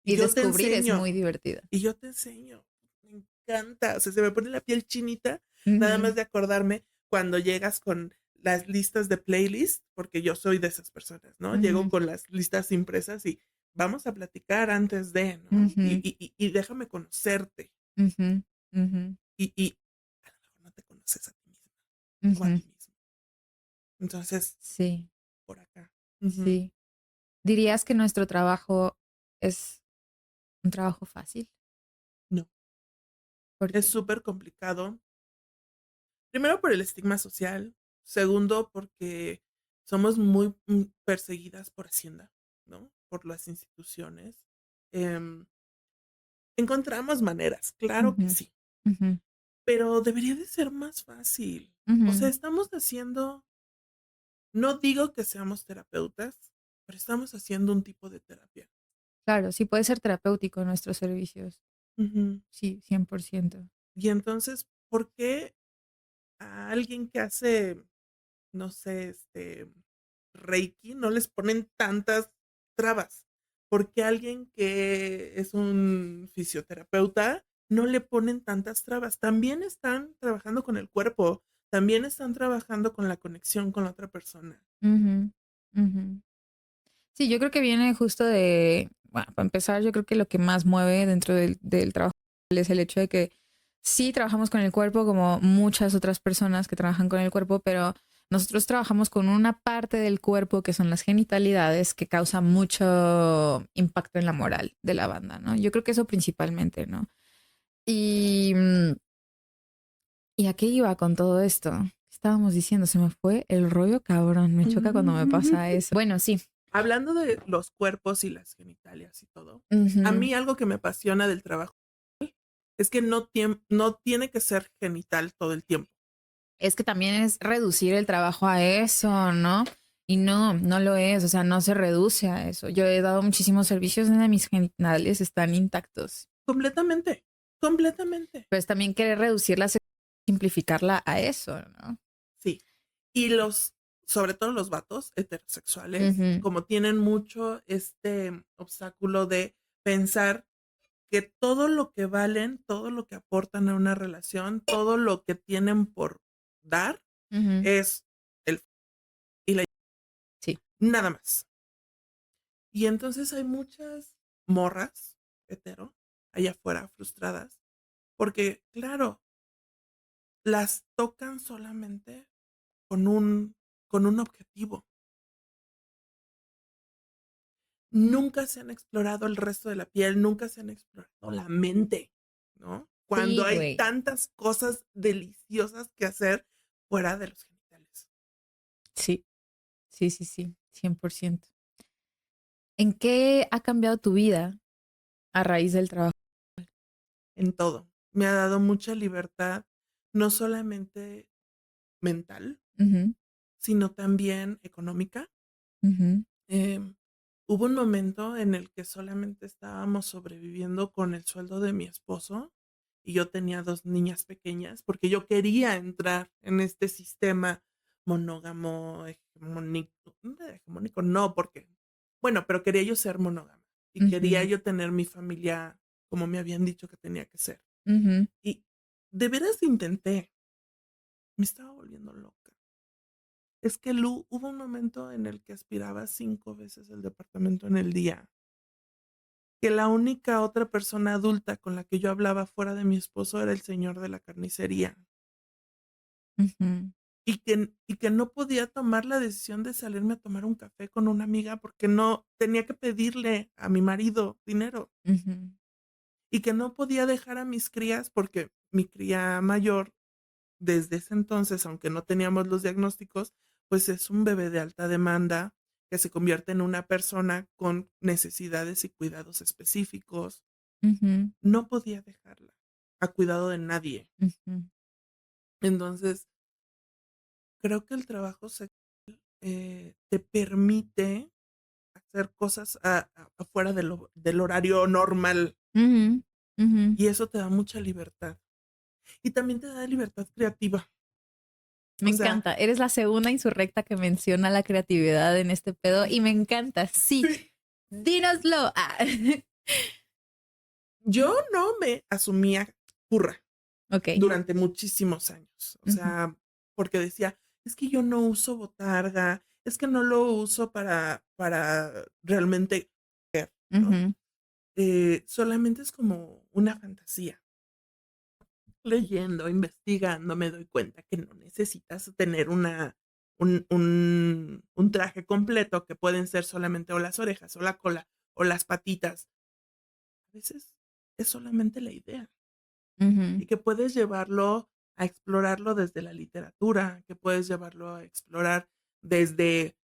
Y Y yo te descubrir es muy enseño, divertido. y yo te enseño. Me encanta, o sea, se me pone la piel chinita, nada Ujú, más de acordarme cuando llegas con las listas de playlist, porque yo soy de esas personas, ¿no? Llego ujú, con las listas impresas y vamos a platicar antes de, ¿no? ujú, Y déjame conocerte. ujú, ujú, Y a lo mejor no te conoces a ti misma o a ujú. ti mismo. Entonces, Sí, por acá. Ujú. sí. ¿Dirías que nuestro trabajo es un trabajo fácil? No, ¿Por es qué? súper complicado. Primero por el estigma social, segundo porque somos muy, perseguidas por Hacienda, ¿no? Por las instituciones. Em, encontramos maneras, claro que Ujú, sí, ujú, pero debería de ser más fácil. O sea, ujú. estamos haciendo no digo que seamos terapeutas, pero estamos haciendo un tipo de terapia. Claro, sí puede ser terapéutico nuestros servicios. Ujú. Sí, 100%. Y entonces, ¿por qué a alguien que hace, no sé, Reiki, no les ponen tantas trabas? ¿Por qué a alguien que es un fisioterapeuta no le ponen tantas trabas? También están trabajando con el cuerpo, también están trabajando con la conexión con la otra persona. Ujú, ujú. Sí, yo creo que viene justo de, bueno, para empezar, yo creo que lo que más mueve dentro del trabajo es el hecho de que sí trabajamos con el cuerpo como muchas otras personas que trabajan con el cuerpo, pero nosotros trabajamos con una parte del cuerpo que son las genitalidades que causa mucho impacto en la moral de la banda, ¿no? Yo creo que eso principalmente, ¿no? Y, ¿y a qué iba con todo esto? ¿Qué estábamos diciendo? Se me fue el rollo, cabrón. Me choca cuando me pasa eso. Bueno, sí. Hablando de los cuerpos y las genitalias y todo, a Ujú. mí algo que me apasiona del trabajo es que no tiene que ser genital todo el tiempo. Es que también es reducir el trabajo a eso, ¿no? Y no, no lo es, o sea, no se reduce a eso. Yo he dado muchísimos servicios donde mis genitales están intactos, Completamente, completamente. pero es también querer reducirla, simplificarla a eso, ¿no? Sí. Y sobre todo los vatos heterosexuales, Ujú, como tienen mucho este obstáculo de pensar que todo lo que valen, todo lo que aportan a una relación, todo lo que tienen por dar ujú, es el y la sí. nada más. Y entonces hay muchas morras hetero allá afuera frustradas porque, claro, las tocan solamente con un objetivo. Nunca se han explorado el resto de la piel, nunca se han explorado la mente, ¿no? Cuando Sí, hay güey. tantas cosas deliciosas que hacer fuera de los genitales, Sí, sí, sí, sí, 100%. ¿En qué ha cambiado tu vida a raíz del trabajo? en todo. Me ha dado mucha libertad, no solamente mental, Ujú, sino también económica. ujú, Em, hubo un momento en el que solamente estábamos sobreviviendo con el sueldo de mi esposo y yo tenía 2 niñas pequeñas, porque yo quería entrar en este sistema monógamo, hegemónico no, porque bueno, pero quería yo ser monógama y quería ujú, yo tener mi familia como me habían dicho que tenía que ser. ujú. Y de veras intenté, me estaba volviendo loca. Es que Lu, hubo un momento en el que aspiraba 5 veces el departamento en el día, que la única otra persona adulta con la que yo hablaba fuera de mi esposo era el señor de la carnicería, Ujú, y que no podía tomar la decisión de salirme a tomar un café con una amiga porque no tenía que pedirle a mi marido dinero, ujú, y que no podía dejar a mis crías porque mi cría mayor, desde ese entonces, aunque no teníamos los diagnósticos, pues es un bebé de alta demanda que se convierte en una persona con necesidades y cuidados específicos. ujú, No podía dejarla a cuidado de nadie. ujú, Entonces, creo que el trabajo te permite hacer cosas afuera del horario normal, ujú, ujú. y eso te da mucha libertad. Y también te da libertad creativa. Me O sea, encanta. Eres la segunda insurrecta que menciona la creatividad en este pedo y me encanta. Sí, sí, dínoslo. Ah. yo no me asumía burra Ok. durante muchísimos años. O Ujú, sea, porque decía, es que yo no uso botarga, es que no lo uso para realmente ver, ¿no? ujú, Solamente es como una fantasía. Leyendo, investigando, me doy cuenta que no necesitas tener un traje completo, que pueden ser solamente o las orejas, o la cola, o las patitas. A veces es solamente la idea, ujú, y que puedes llevarlo a explorarlo desde la literatura, que puedes llevarlo a explorar desde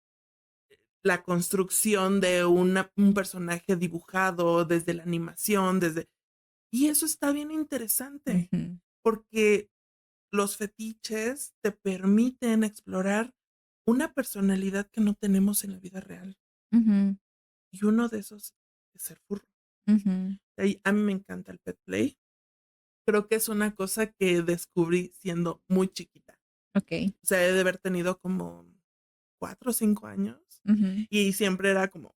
la construcción de un personaje dibujado, desde la animación, y eso está bien interesante, ujú, porque los fetiches te permiten explorar una personalidad que no tenemos en la vida real, ujú, y uno de esos es ser furro. ujú. A mí me encanta el pet play. Creo que es una cosa que descubrí siendo muy chiquita. Ok. O sea, he de haber tenido como 4 o 5 años, Ujú, y siempre era como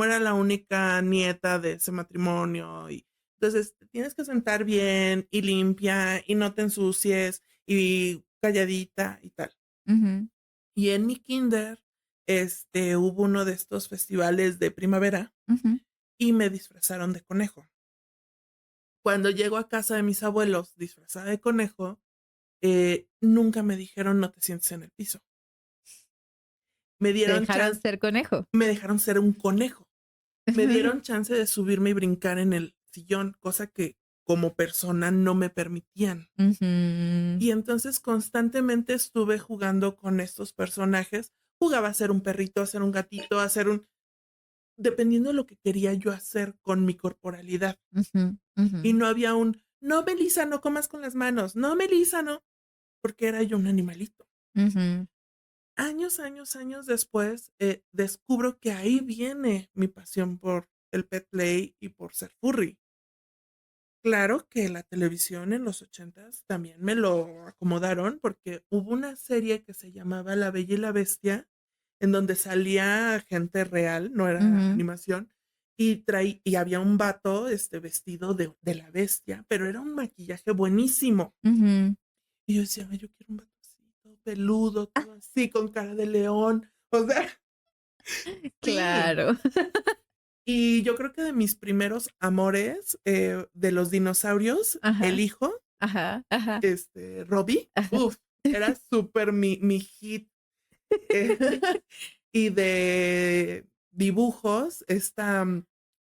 era la única nieta de ese matrimonio, y entonces te tienes que sentar bien y limpia y no te ensucies y calladita y tal. ujú, Y en mi kinder, hubo uno de estos festivales de primavera ujú, y me disfrazaron de conejo. Cuando llego a casa de mis abuelos disfrazada de conejo, nunca me dijeron no te sientes en el piso. Me Te dieron dejaron chance, ser conejo. me dejaron ser un conejo. Me dieron chance de subirme y brincar en el sillón, cosa que como persona no me permitían. Ujú, Y entonces constantemente estuve jugando con estos personajes. Jugaba a ser un perrito, a ser un gatito, a ser dependiendo de lo que quería yo hacer con mi corporalidad. ujú, ujú, Y no había no, Melissa, no comas con las manos, no, Melissa, no, porque era yo un animalito. ujú, Años, años, años después, descubro que ahí viene mi pasión por el pet play y por ser furry. Claro que la televisión en los 80s también me lo acomodaron, porque hubo una serie que se llamaba La Bella y la Bestia, en donde salía gente real, no era ujú, animación, y había un vato vestido de la bestia, pero era un maquillaje buenísimo. ujú. Y yo decía, "Ay, yo quiero un vato así, todo peludo, todo así, con cara de león". O sea, sí. Claro. Y yo creo que de mis primeros amores, de los dinosaurios, el Ajá, hijo, ajá, Robbie, ajá. uf, era súper mi hit. eh, y de dibujos,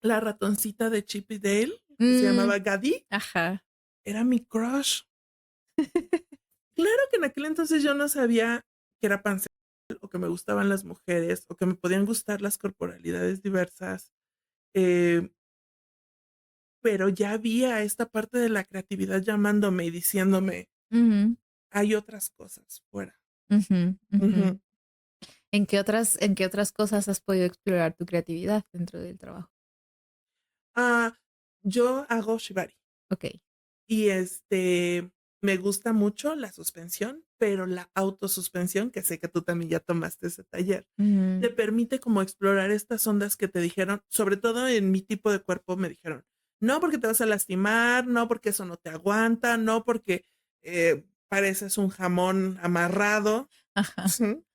la ratoncita de Chip y Dale, que se Mm, llamaba Gaddy, ajá. era mi crush. Claro que en aquel entonces yo no sabía que era pansexual, o que me gustaban las mujeres, o que me podían gustar las corporalidades diversas, eh, pero ya había esta parte de la creatividad llamándome y diciéndome, Ujú, hay otras cosas fuera. ujú, ujú. Ujú. En qué otras cosas has podido explorar tu creatividad dentro del trabajo? Ah, yo hago shibari, Ok. y me gusta mucho la suspensión, pero la autosuspensión, que sé que tú también ya tomaste ese taller, Ujú, te permite como explorar estas ondas que te dijeron, sobre todo en mi tipo de cuerpo me dijeron, no porque te vas a lastimar, no porque eso no te aguanta, no porque pareces un jamón amarrado. ajá.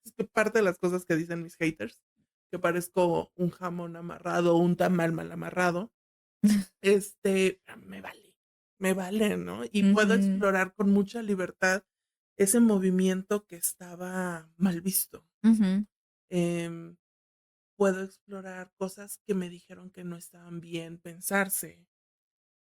Es que parte de las cosas que dicen mis haters, que parezco un jamón amarrado, un tamal mal amarrado, me vale, ¿no? Y puedo Ujú, explorar con mucha libertad ese movimiento que estaba mal visto. ujú, Em, Puedo explorar cosas que me dijeron que no estaban bien pensarse,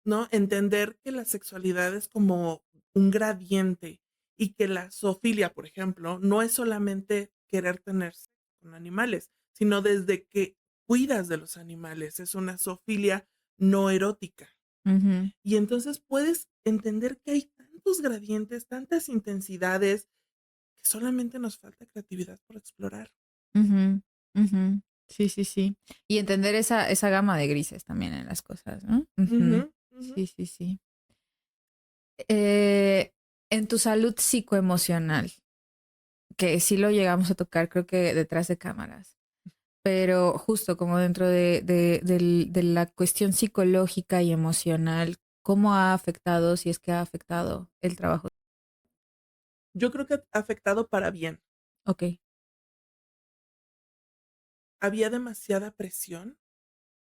¿no? Entender que la sexualidad es como un gradiente y que la zoofilia, por ejemplo, no es solamente querer tener sexo con animales, sino desde que cuidas de los animales, es una zoofilia no erótica. ujú, Y entonces puedes entender que hay tantos gradientes, tantas intensidades, que solamente nos falta creatividad por explorar. ujú, ujú. Sí, sí, sí. Y entender esa gama de grises también en las cosas, ¿no? Ujú, Ujú. ujú. Sí, sí, sí. Eh, en tu salud psicoemocional, que sí lo llegamos a tocar, creo que detrás de cámaras, pero justo como dentro de la cuestión psicológica y emocional, ¿cómo ha afectado, si es que ha afectado el trabajo? Yo creo que ha afectado para bien. Ok. Había demasiada presión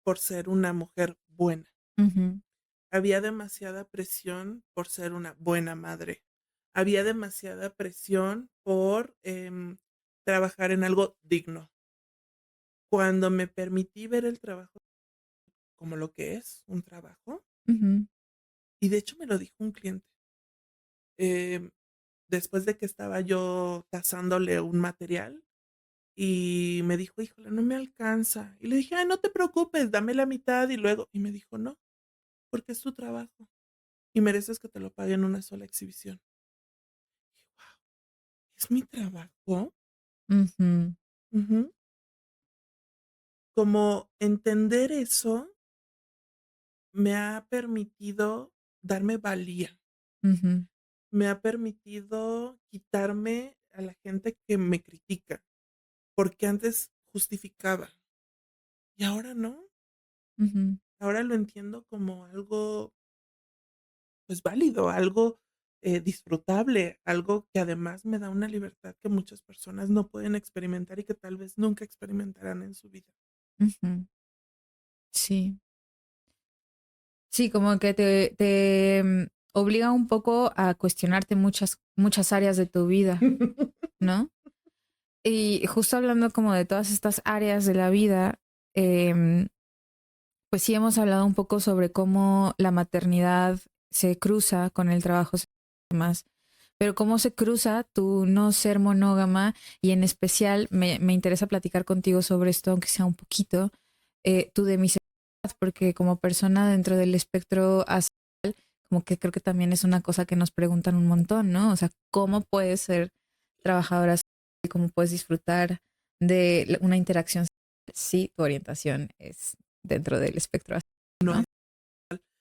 por ser una mujer buena. Ujú, Había demasiada presión por ser una buena madre. Había demasiada presión por trabajar en algo digno. Cuando me permití ver el trabajo como lo que es, un trabajo, ujú, y de hecho me lo dijo un cliente, em, después de que estaba yo tasándole un material y me dijo, híjole, no me alcanza. Y le dije, ay, no te preocupes, dame la mitad y luego, y me dijo, no, porque es tu trabajo y mereces que te lo pague en una sola exhibición. Dije, wow, ¿es mi trabajo? ujú, Ujú. Como entender eso me ha permitido darme valía, ujú, me ha permitido quitarme a la gente que me critica, porque antes justificaba y ahora no, ujú, ahora lo entiendo como algo, pues, válido, algo, disfrutable, algo que además me da una libertad que muchas personas no pueden experimentar y que tal vez nunca experimentarán en su vida. ujú. Sí. Sí, como que te obliga un poco a cuestionarte muchas áreas de tu vida, ¿no? Y justo hablando como de todas estas áreas de la vida, em, pues sí hemos hablado un poco sobre cómo la maternidad se cruza con el trabajo y demás, pero cómo se cruza tu no ser monógama y en especial me interesa platicar contigo sobre esto, aunque sea un poquito, tu demisexualidad, porque como persona dentro del espectro asexual, como que creo que también es una cosa que nos preguntan un montón, ¿no? O sea, ¿cómo puedes ser trabajadora sexual y cómo puedes disfrutar de una interacción sexual si tu orientación es dentro del espectro asexual, No ¿no? es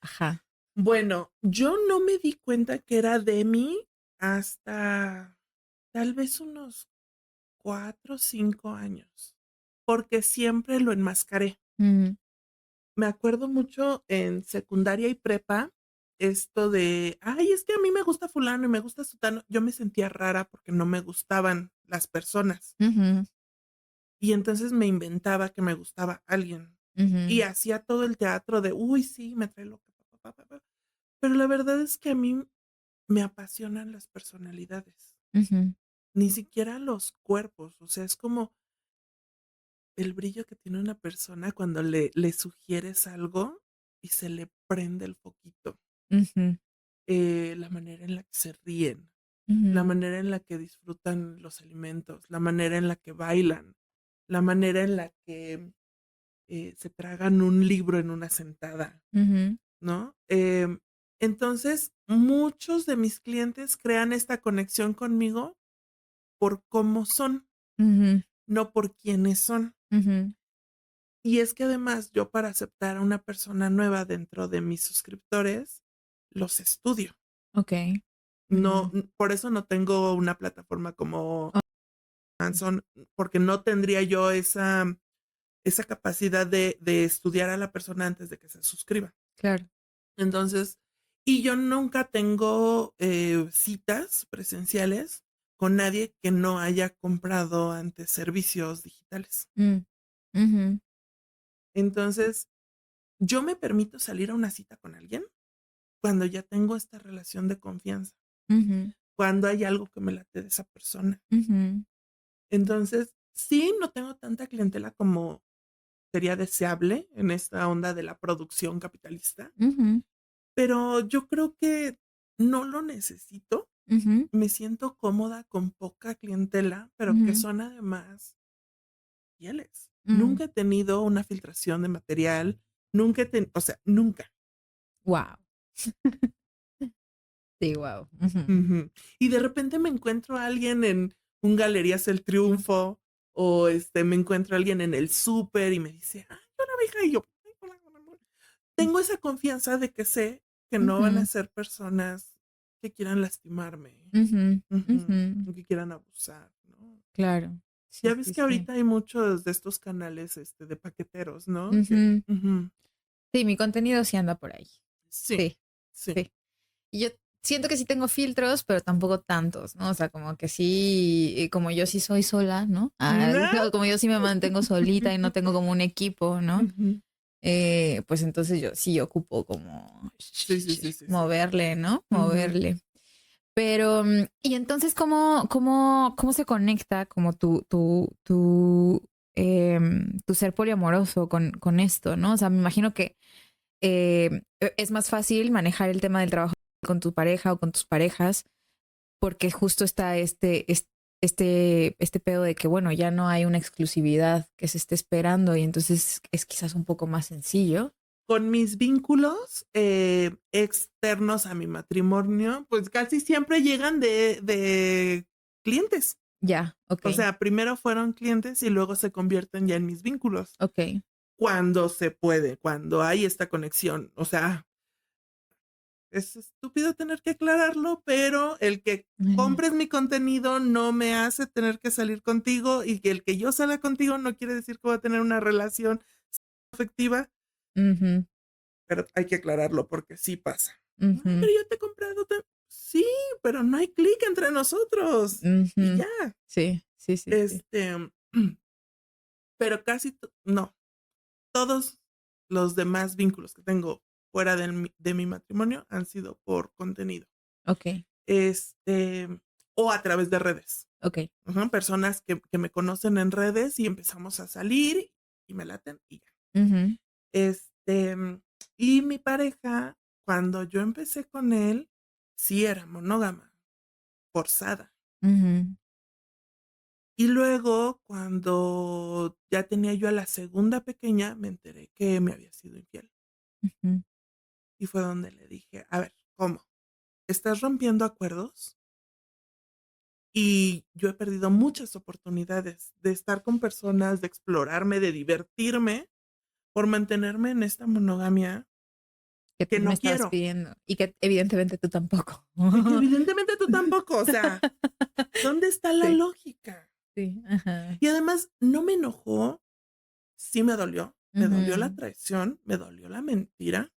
Ajá. bueno, yo no me di cuenta que era de mí hasta tal vez unos 4 o 5 años, porque siempre lo enmascaré. Ujú, Me acuerdo mucho en secundaria y prepa, esto de: "Ay, es que a mí me gusta fulano y me gusta sutano". Yo me sentía rara porque no me gustaban las personas, ujú, y entonces me inventaba que me gustaba alguien, y ujú, hacía todo el teatro de: "Uy, sí, me trae loca, pero la verdad es que a mí me apasionan las personalidades, ujú, ni siquiera los cuerpos, o sea, es como el brillo que tiene una persona cuando le sugieres algo y se le prende el foquito. ujú, La manera en la que se ríen, la ujú, manera en la que disfrutan los alimentos, la manera en la que bailan, la manera en la que, se tragan un libro en una sentada, ujú, ¿no? Entonces, muchos de mis clientes crean esta conexión conmigo por cómo son, ujú, no por quiénes son. ujú. Y es que además yo para aceptar a una persona nueva dentro de mis suscriptores, los estudio. Okey. No, Ujú. por eso no tengo una plataforma como Oh, Amazon, porque no tendría yo esa capacidad de estudiar a la persona antes de que se suscriba. claro. Entonces, y yo nunca tengo, citas presenciales, con nadie que no haya comprado antes servicios digitales. Mm, ujú, Entonces, yo me permito salir a una cita con alguien cuando ya tengo esta relación de confianza, ujú, cuando hay algo que me late de esa persona. ujú, Entonces, sí, no tengo tanta clientela como sería deseable en esta onda de la producción capitalista, ujú, pero yo creo que no lo necesito. ujú, Me siento cómoda con poca clientela, pero que ujú, son además fieles. mm. Nunca he tenido una filtración de material, nunca he o sea, nunca. Wow. Sí, wow. Ujú. Y de repente me encuentro a alguien en un Galerías El Triunfo o, me encuentro a alguien en el súper y me dice: "Ay, hola, mija", y yo: "Ay, hola, hola, hola". Tengo esa confianza de que sé que no van a ser personas que quieran lastimarme, o que quieran abusar, ¿no? Claro. Sí, Ya ves sí, que sí. ahorita hay muchos de estos canales, de paqueteros, ¿no? Que Ujú. ujú. Sí, mi contenido sí anda por ahí. Sí, Sí, sí. sí. Y yo siento que sí tengo filtros, pero tampoco tantos, ¿no? O sea, como que sí, como yo sí soy sola, ¿no? Ah. Como yo sí me mantengo solita y no tengo como un equipo, ¿no? Ujú. Pues entonces yo sí ocupo como Sí, sí, sí, sí, sí. moverle, ¿no? Ujú. Moverle. Pero, y entonces, ¿cómo se conecta como tu ser poliamoroso con esto, ¿no? O sea, me imagino que es más fácil manejar el tema del trabajo con tu pareja o con tus parejas, porque justo está este pedo de que, bueno, ya no hay una exclusividad que se esté esperando y entonces es quizás un poco más sencillo. Con mis vínculos, externos a mi matrimonio, pues casi siempre llegan de clientes. Ya, ok, O sea, primero fueron clientes y luego se convierten ya en mis vínculos. ok. Cuando se puede, cuando hay esta conexión. O sea, es estúpido tener que aclararlo, pero el que compres mi contenido no me hace tener que salir contigo y que el que yo salga contigo no quiere decir que voy a tener una relación afectiva, Ujú, pero hay que aclararlo porque sí pasa. No, ujú, pero yo te he comprado. Sí, pero no hay clic entre nosotros. Y ujú. ya. Sí, sí, sí, sí. Este, pero casi, no, todos los demás vínculos que tengo fuera de mi matrimonio han sido por contenido. Ok, Este, o a través de redes. ok. Ujú, personas que me conocen en redes y empezamos a salir y me laten y ya. Ujú, Este, y mi pareja, cuando yo empecé con él, sí era monógama, forzada. ujú, Y luego, cuando ya tenía yo a la segunda pequeña, me enteré que me había sido infiel. ujú, Y fue donde le dije: "A ver, ¿cómo? ¿Estás rompiendo acuerdos?". Y yo he perdido muchas oportunidades de estar con personas, de explorarme, de divertirme, por mantenerme en esta monogamia que que tú me no estabas quiero, pidiendo y que evidentemente tú tampoco. y que evidentemente tú tampoco, o sea, ¿dónde está la Sí, lógica? sí, ajá. Y además, no me enojó, sí me dolió la Ujú, traición, me dolió la mentira,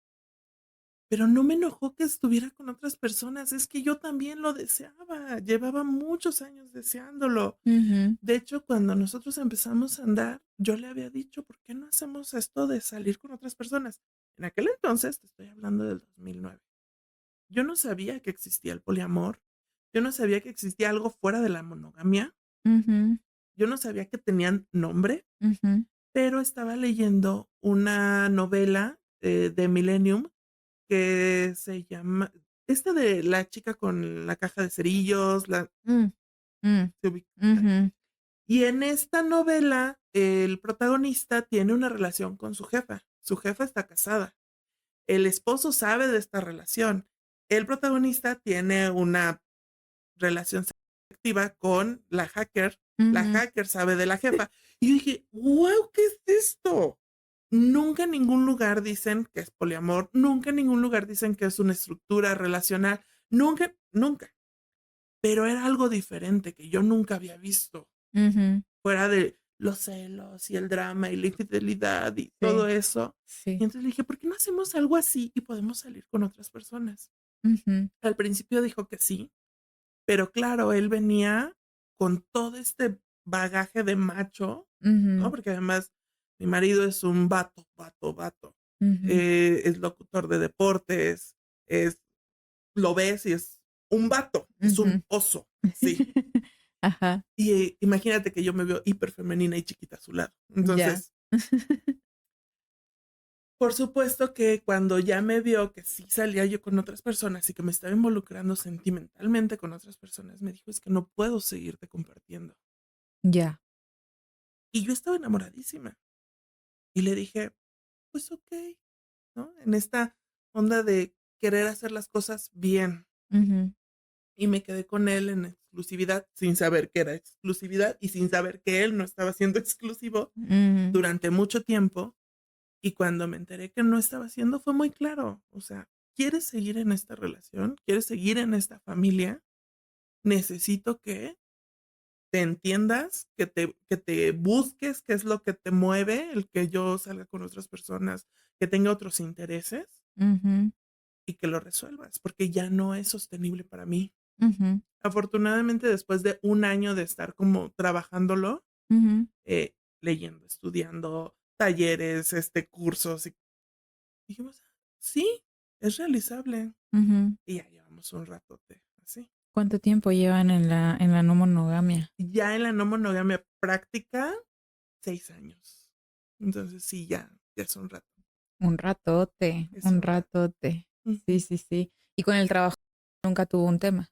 pero no me enojó que estuviera con otras personas, es que yo también lo deseaba, llevaba muchos años deseándolo. ujú, De hecho, cuando nosotros empezamos a andar, yo le había dicho: "¿Por qué no hacemos esto de salir con otras personas?". En aquel entonces, te estoy hablando del 2009. Yo no sabía que existía el poliamor, yo no sabía que existía algo fuera de la monogamia, ujú, yo no sabía que tenían nombre, ujú, pero estaba leyendo una novela, de Millennium que se llama esta de la chica con la caja de cerillos, la mm, mm, se ubica. ujú, Y en esta novela, el protagonista tiene una relación con su jefa. Su jefa está casada. El esposo sabe de esta relación. El protagonista tiene una relación afectiva con la hacker. La ujú, hacker sabe de la jefa. Y yo dije: "Guau, ¿qué es esto?". Nunca en ningún lugar dicen que es poliamor, nunca en ningún lugar dicen que es una estructura relacional, nunca, nunca. Pero era algo diferente que yo nunca había visto. ujú. Fuera de los celos y el drama y la infidelidad y todo Sí, eso. Y sí. entonces le dije: "¿Por qué no hacemos algo así y podemos salir con otras personas?". Ujú, Al principio dijo que sí, Pero claro, él venía con todo este bagaje de macho, ¿no? Ujú, Porque además mi marido es un vato, vato, vato. ujú. Es locutor de deportes, es lo ves y es un vato, es un Ujú. oso, sí. Ajá, Y, imagínate que yo me veo hiperfemenina y chiquita a su lado. ya. Entonces, por supuesto que cuando ya me vio que sí salía yo con otras personas y que me estaba involucrando sentimentalmente con otras personas, me dijo: "Es que no puedo seguirte compartiendo". Ya. Y yo estaba enamoradísima. Y le dije: "Pues okey", ¿no? En esta onda de querer hacer las cosas bien. Ujú, Y me quedé con él en exclusividad, sin saber que era exclusividad y sin saber que él no estaba siendo exclusivo ujú, durante mucho tiempo. Y cuando me enteré que no estaba haciendo, fue muy claro. O sea, ¿quieres seguir en esta relación? ¿Quieres seguir en esta familia? Necesito que te entiendas, que te busques qué es lo que te mueve, el que yo salga con otras personas, que tenga otros intereses ujú, y que lo resuelvas, porque ya no es sostenible para mí. ujú, Afortunadamente, después de un año de estar como trabajándolo, ujú, leyendo, estudiando, talleres, cursos, y dijimos: "Sí, es realizable". ujú. Y ya llevamos un ratote así. ¿Cuánto tiempo llevan en la no monogamia? Ya en la no monogamia práctica, 6 años. Entonces sí, ya es un rato, Un ratote, es un un rato. ratote. Sí, Ujú. sí, sí. Y con el trabajo nunca tuvo un tema.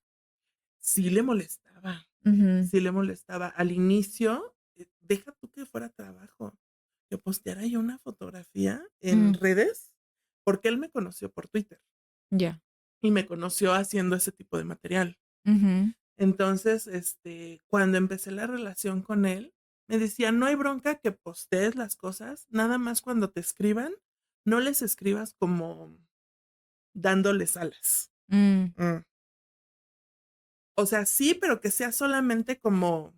Sí le molestaba, Ujú, sí le molestaba. Al inicio, deja tú que fuera trabajo, que posteara yo una fotografía en mm, redes, porque él me conoció por Twitter ya. y me conoció haciendo ese tipo de material. Ujú, Entonces, cuando empecé la relación con él, me decía: "No hay bronca que postees las cosas, nada más cuando te escriban, no les escribas como dándoles alas". mm, Mm. O sea, sí, pero que sea solamente como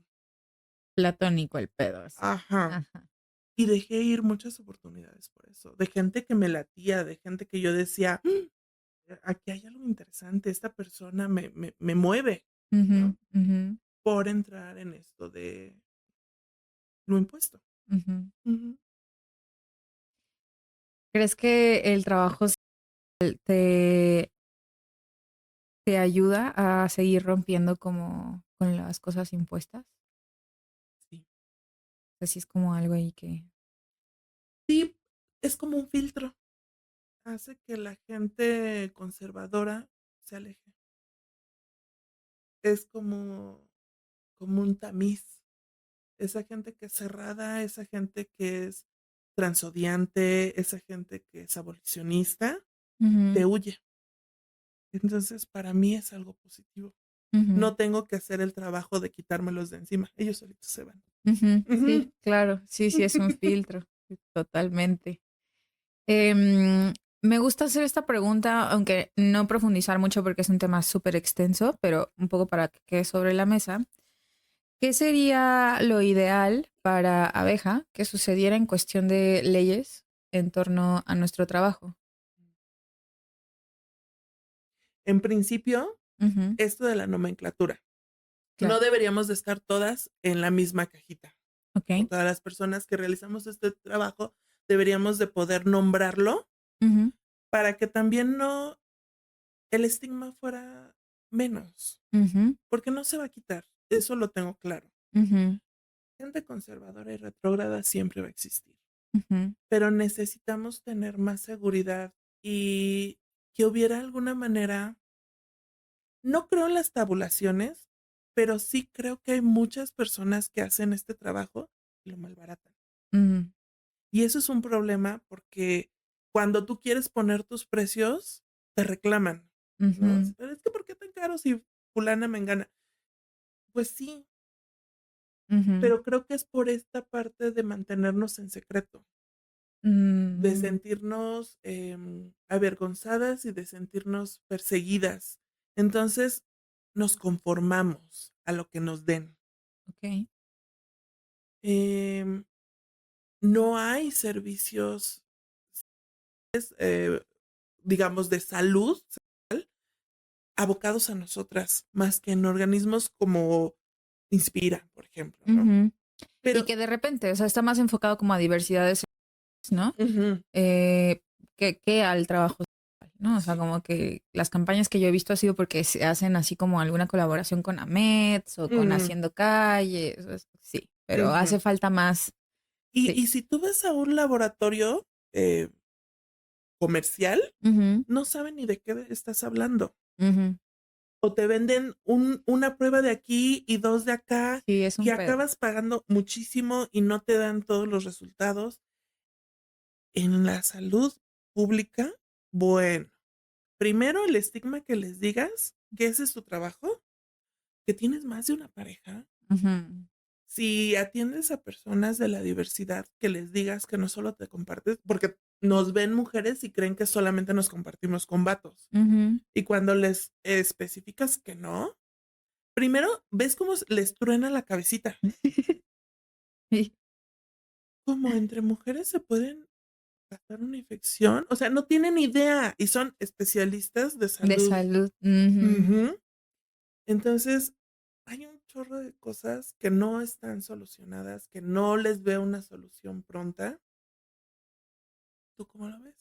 platónico el pedo, así. ajá. Ajá. Y dejé ir muchas oportunidades por eso, de gente que me latía, de gente que yo decía: Aquí hay algo interesante, esta persona me mueve", Ujú, ¿no? ujú, Por entrar en esto de lo impuesto. ujú. Ujú. ¿Crees que el trabajo te, te ayuda a seguir rompiendo como con las cosas impuestas? Sí. Así es como algo ahí que... Sí, es como un filtro, hace que la gente conservadora se aleje. Es como un tamiz. Esa gente que es cerrada, esa gente que es transodiante, esa gente que es abolicionista, Ujú, te huye. Entonces, para mí es algo positivo. ujú, No tengo que hacer el trabajo de quitármelos de encima, ellos solitos se van. ujú. Sí, Ujú. claro. Sí, sí, es un filtro. Sí, totalmente. Em, Me gusta hacer esta pregunta, aunque no profundizar mucho porque es un tema súper extenso, pero un poco para que quede sobre la mesa. ¿Qué sería lo ideal para abeja que sucediera en cuestión de leyes en torno a nuestro trabajo? En principio, Ujú, esto de la nomenclatura. No claro. deberíamos de estar todas en la misma cajita. O Ok. todas las personas que realizamos este trabajo deberíamos de poder nombrarlo Ujú, para que también no el estigma fuera menos, ujú, porque no se va a quitar, eso lo tengo claro. ujú, Gente conservadora y retrógrada siempre va a existir, ujú, pero necesitamos tener más seguridad y que hubiera alguna manera, no creo en las tabulaciones, pero sí creo que hay muchas personas que hacen este trabajo y lo malbaratan. ujú, Y eso es un problema porque cuando tú quieres poner tus precios, te reclaman, ¿no? ujú, Pero es que ¿por qué tan caro si fulana me engana? Pues sí, ujú, pero creo que es por esta parte de mantenernos en secreto, de ujú. sentirnos avergonzadas y de sentirnos perseguidas. Entonces nos conformamos a lo que nos den. Ok. Em, no hay servicios, eh, digamos, de salud abocados a nosotras, más que en organismos como Inspira, por ejemplo, ¿no? Ujú. Y Pero que de repente, o sea, está más enfocado como a diversidades, ¿no? ujú, Que al trabajo sexual, ¿no? O sea, sí, como que las campañas que yo he visto ha sido porque se hacen así como alguna colaboración con AMETS o con mm, Haciendo Calles, sí, pero ujú. hace falta más, sí. Y si tú vas a un laboratorio, comercial, Ujú, no saben ni de qué estás hablando. ujú. O te venden una prueba de aquí y 2 de acá, Sí, es y un pedo. acabas pagando muchísimo y no te dan todos los resultados. En la salud pública, bueno, primero el estigma que les digas que ese es tu trabajo, que tienes más de una pareja. Ujú, Si atiendes a personas de la diversidad, que les digas que no solo te compartes, porque nos ven mujeres y creen que solamente nos compartimos con vatos. ujú. Y cuando les especificas que no, primero ves cómo les truena la cabecita. Sí, Como entre mujeres se pueden pasar una infección, o sea, no tienen idea y son especialistas de de salud. salud. Ujú. Ujú. Entonces, hay un chorro de cosas que no están solucionadas, que no les veo una solución pronta. ¿Tú cómo lo ves?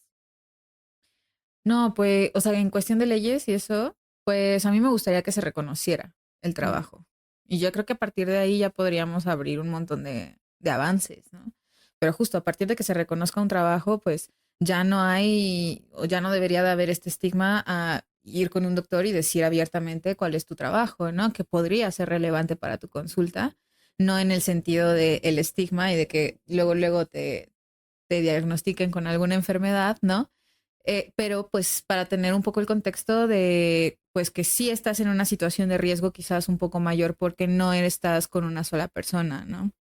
No, pues, o sea, en cuestión de leyes y eso, pues a mí me gustaría que se reconociera el Mm, trabajo. Y yo creo que a partir de ahí ya podríamos abrir un montón de avances, ¿no? Pero justo a partir de que se reconozca un trabajo, pues ya no hay, o ya no debería de haber este estigma a ir con un doctor y decir abiertamente cuál es tu trabajo, ¿no? Que podría ser relevante para tu consulta, no en el sentido de el estigma y de que luego te diagnostiquen con alguna enfermedad, ¿no? Pero pues para tener un poco el contexto de pues que sí estás en una situación de riesgo quizás un poco mayor porque no estás con una sola persona, ¿no?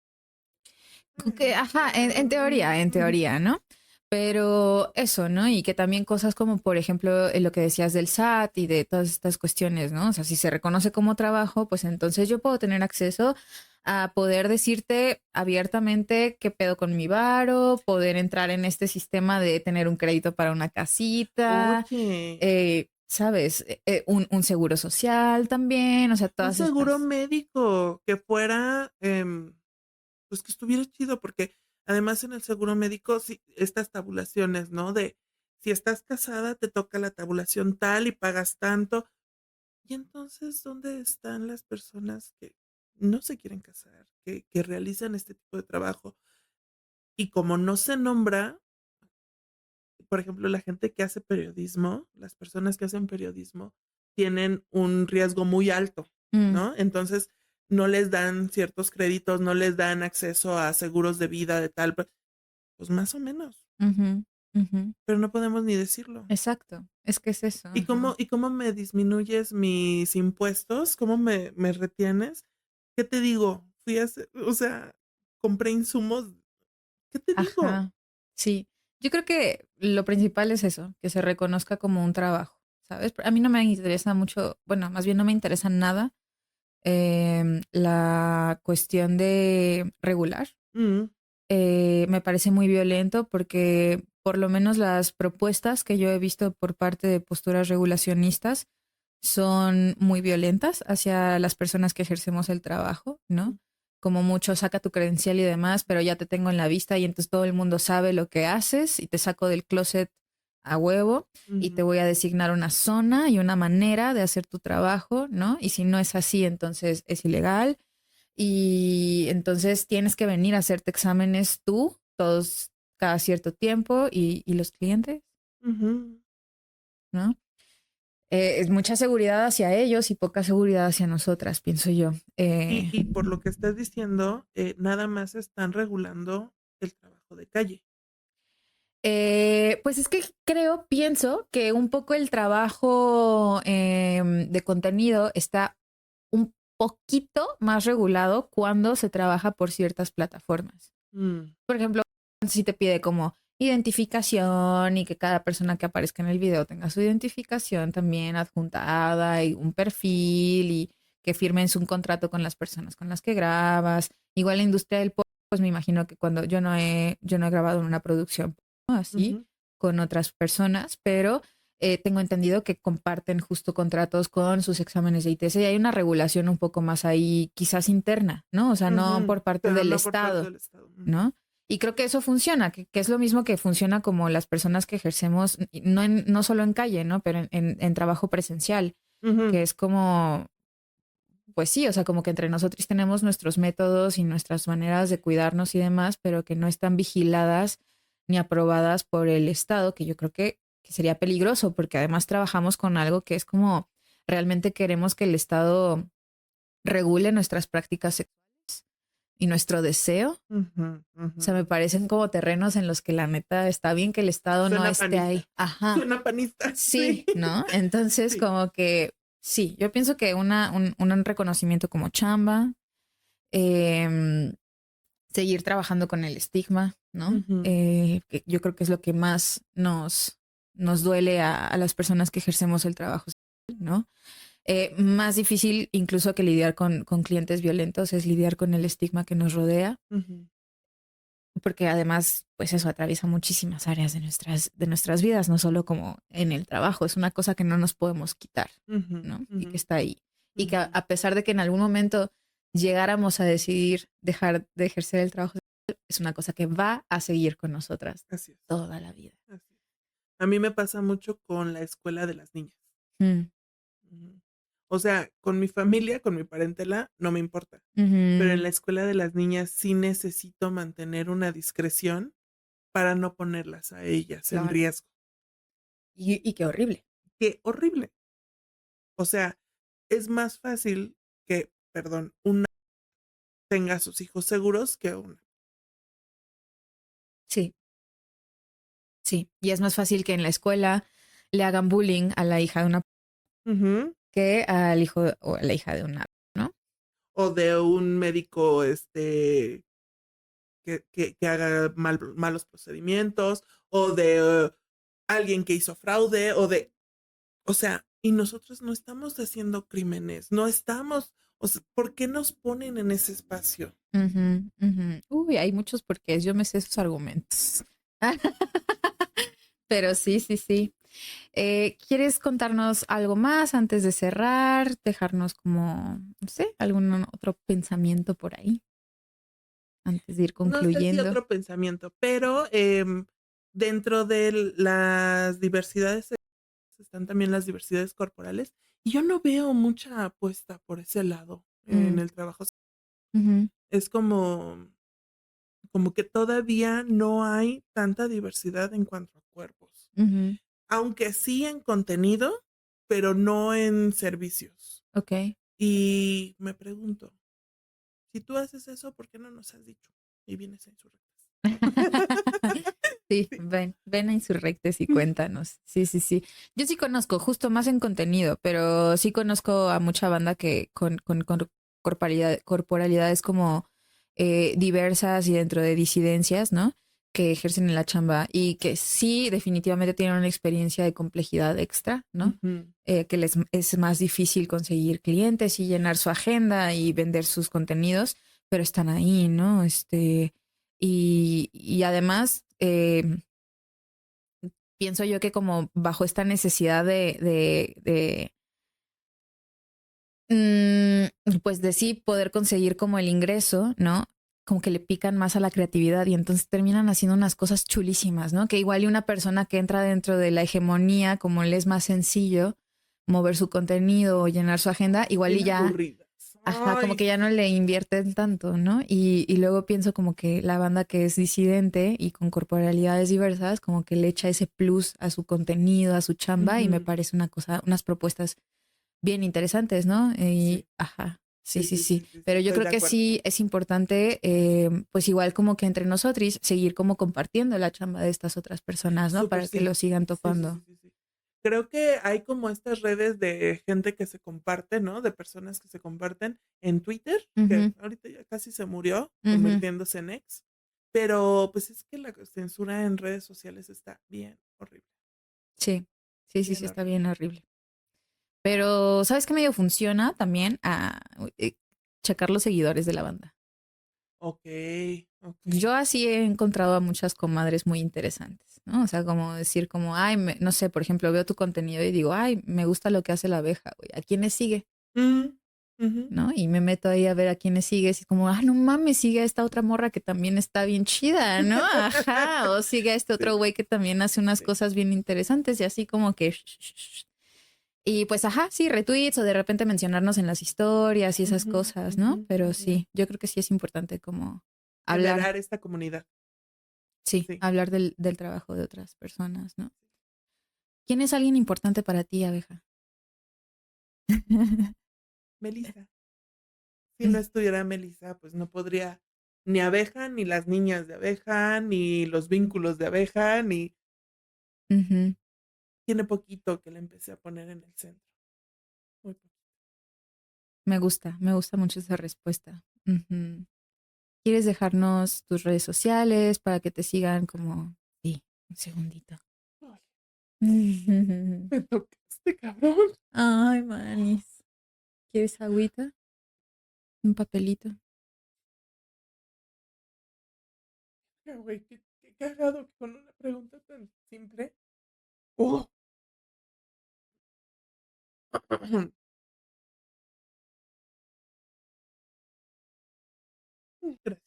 Que, ajá, en teoría, ¿no? Pero eso, ¿no? Y que también cosas como, por ejemplo, lo que decías del SAT y de todas estas cuestiones, ¿no? O sea, si se reconoce como trabajo, pues entonces yo puedo tener acceso a poder decirte abiertamente qué pedo con mi varo, poder entrar en este sistema de tener un crédito para una casita, oye, ¿sabes? Un seguro social también, o sea, un todas seguro estas. médico que fuera, pues que estuviera chido, porque además en el seguro médico, sí, estas tabulaciones, ¿no? De si estás casada, te toca la tabulación tal y pagas tanto. Y entonces, ¿dónde están las personas que no se quieren casar, que realizan este tipo de trabajo? Y como no se nombra, por ejemplo, la gente que hace periodismo, las personas que hacen periodismo tienen un riesgo muy alto, Mm, ¿no? Entonces, no les dan ciertos créditos, no les dan acceso a seguros de vida de tal, pues más o menos, ujú, ujú. pero no podemos ni decirlo. Exacto, es que es eso. ¿Y Ajá. cómo me disminuyes mis impuestos? ¿Cómo me retienes? ¿Qué te digo? Fui a hacer, o sea, compré insumos. ¿Qué te digo? Ajá, sí. Yo creo que lo principal es eso, que se reconozca como un trabajo, ¿sabes? A mí no me interesa mucho, bueno, más bien no me interesa nada la cuestión de regular. Mm, Me parece muy violento porque por lo menos las propuestas que yo he visto por parte de posturas regulacionistas son muy violentas hacia las personas que ejercemos el trabajo, ¿no? Como mucho saca tu credencial y demás, pero ya te tengo en la vista y entonces todo el mundo sabe lo que haces y te saco del closet a huevo y te ujú, voy a designar una zona y una manera de hacer tu trabajo, ¿no? Y si no es así, entonces es ilegal y entonces tienes que venir a hacerte exámenes tú todos cada cierto tiempo y los clientes, ujú. ¿no? Es mucha seguridad hacia ellos y poca seguridad hacia nosotras, pienso yo. Y por lo que estás diciendo, nada más están regulando el trabajo de calle. Pues es que creo, pienso que un poco el trabajo de contenido está un poquito más regulado cuando se trabaja por ciertas plataformas. Mm, Por ejemplo, si te pide como identificación y que cada persona que aparezca en el video tenga su identificación también adjuntada y un perfil y que firmen un contrato con las personas con las que grabas. Igual la industria del podcast, pues me imagino que cuando yo no he grabado en una producción, ¿no? Así ujú, con otras personas, pero tengo entendido que comparten justo contratos con sus exámenes de ITS y hay una regulación un poco más ahí, quizás interna, ¿no? O sea, no por parte Pero del no por parte Estado, del Estado. ¿no? Y creo que eso funciona, que es lo mismo que funciona como las personas que ejercemos, no solo en calle, ¿no? Pero en trabajo presencial, Ujú. que es como, pues sí, o sea, como que entre nosotros tenemos nuestros métodos y nuestras maneras de cuidarnos y demás, pero que no están vigiladas ni aprobadas por el Estado, que yo creo que sería peligroso, porque además trabajamos con algo que es como realmente queremos que el Estado regule nuestras prácticas sexuales y nuestro deseo. Ujú, O sea, ujú. me parecen como terrenos en los que la neta está bien que el Estado no Suena esté ahí. panista. Ajá. Suena panista, sí. Sí, ¿no? Entonces, Sí. como que sí, yo pienso que un reconocimiento como chamba, em, seguir trabajando con el estigma, ¿no? Ujú. Que yo creo que es lo que más nos duele a las personas que ejercemos el trabajo, ¿no? Más difícil incluso que lidiar con clientes violentos es lidiar con el estigma que nos rodea, Ujú. porque además, pues eso atraviesa muchísimas áreas de nuestras vidas, no solo como en el trabajo, es una cosa que no nos podemos quitar, Ujú, ¿no? Y ujú, que está ahí. Y que ujú. a pesar de que en algún momento llegáramos a decidir dejar de ejercer el trabajo, es una cosa que va a seguir con nosotras Así es, toda la vida. así es. A mí me pasa mucho con la escuela de las niñas. Mm, Ujú. O sea, con mi familia, con mi parentela, no me importa, pero en ujú, la escuela de las niñas sí necesito mantener una discreción para no ponerlas a ellas en claro. riesgo. Y qué horrible. Qué horrible. O sea, es más fácil que, perdón, una tenga a sus hijos seguros que una. Sí, sí. Y es más fácil que en la escuela le hagan bullying a la hija de una Ujú. que al hijo o a la hija de una, ¿no? O de un médico, que haga malos procedimientos, o de alguien que hizo fraude, o sea, y nosotros no estamos haciendo crímenes, no estamos, o sea, ¿por qué nos ponen en ese espacio? Ujú, ujú. Uy, hay muchos porqués, yo me sé sus argumentos. Pero sí, sí, sí. ¿Quieres contarnos algo más antes de cerrar? Dejarnos como, no sé, algún otro pensamiento por ahí antes de ir No sé si concluyendo. otro pensamiento, pero dentro de las diversidades están también las diversidades corporales y yo no veo mucha apuesta por ese lado en Mm, el trabajo. ujú, Es como que todavía no hay tanta diversidad en cuanto a cuerpos, ujú. aunque sí en contenido, pero no en servicios. Ok. Y me pregunto, si tú haces eso, ¿por qué no nos has dicho? Y vienes a insurrectas. Sí, Sí. ven a Insurrectes y cuéntanos. Sí, sí, sí. Yo sí conozco, justo más en contenido, pero sí conozco a mucha banda que con corporalidades como diversas y dentro de disidencias, ¿no? Que ejercen en la chamba y que sí definitivamente tienen una experiencia de complejidad extra, ¿no? Ujú. Que les es más difícil conseguir clientes y llenar su agenda y vender sus contenidos, pero están ahí, ¿no? Y además, pienso yo que como bajo esta necesidad pues de sí poder conseguir como el ingreso, ¿no? Como que le pican más a la creatividad y entonces terminan haciendo unas cosas chulísimas, ¿no? Que igual y una persona que entra dentro de la hegemonía, como le es más sencillo mover su contenido o llenar su agenda, igual y Bien ya. aburridas. Ajá, como Ay, que ya no sí. le invierten tanto, ¿no? Y luego pienso como que la banda que es disidente y con corporalidades diversas, como que le echa ese plus a su contenido, a su chamba, y me Ujú. parece una cosa, unas propuestas bien interesantes, ¿no? Y, Sí, ajá, sí, sí, sí, sí, sí. sí, sí, sí, Pero yo estoy creo de que acuerdo. sí es importante, pues igual como que entre nosotros, seguir como compartiendo la chamba de estas otras personas, ¿no? Súper Para que sí. lo sigan Sí, sí, sí, topando. sí, sí. Creo que hay como estas redes de gente que se comparte, ¿no? De personas que se comparten en Twitter, que Ujú, ahorita ya casi se murió, ujú. convirtiéndose en ex. Pero pues es que la censura en redes sociales está bien horrible, Sí, sí, sí, sí, bien está horrible. bien horrible. Pero, ¿sabes qué medio funciona también? Checar los seguidores de la banda. Ok, ok. Yo así he encontrado a muchas comadres muy interesantes. ¿no? O sea, como decir como, ay, no sé, por ejemplo, veo tu contenido y digo, ay, me gusta lo que hace la abeja, güey, ¿a quiénes sigue? Mm, ujú. ¿No? Y me meto ahí a ver a quiénes sigues y como, ah, no mames, sigue a esta otra morra que también está bien chida, ¿no? Ajá, o sigue a este otro Sí, güey que también hace unas sí. cosas bien interesantes y así como que... Y pues, ajá, sí, retweets o de repente mencionarnos en las historias y esas Ujú, cosas, ¿no? ujú, Pero ujú. sí, yo creo que sí es importante como hablar, Generar esta comunidad. sí, Sí. hablar del trabajo de otras personas, ¿no? ¿Quién es alguien importante para ti, abeja? Melissa. Si no estuviera Melissa, pues no podría ni abeja, ni las niñas de abeja, ni los vínculos de abeja, ni Ujú. tiene poquito que la empecé a poner en el centro. Muy poquito. Me gusta mucho esa respuesta. Ujú. ¿Quieres dejarnos tus redes sociales para que te sigan como... Sí, un segundito. Ay, me tocaste, cabrón. Ay, manis. ¿Quieres agüita? ¿Un papelito? Ya, güey, qué cagado que con una pregunta tan simple. Oh. Gracias.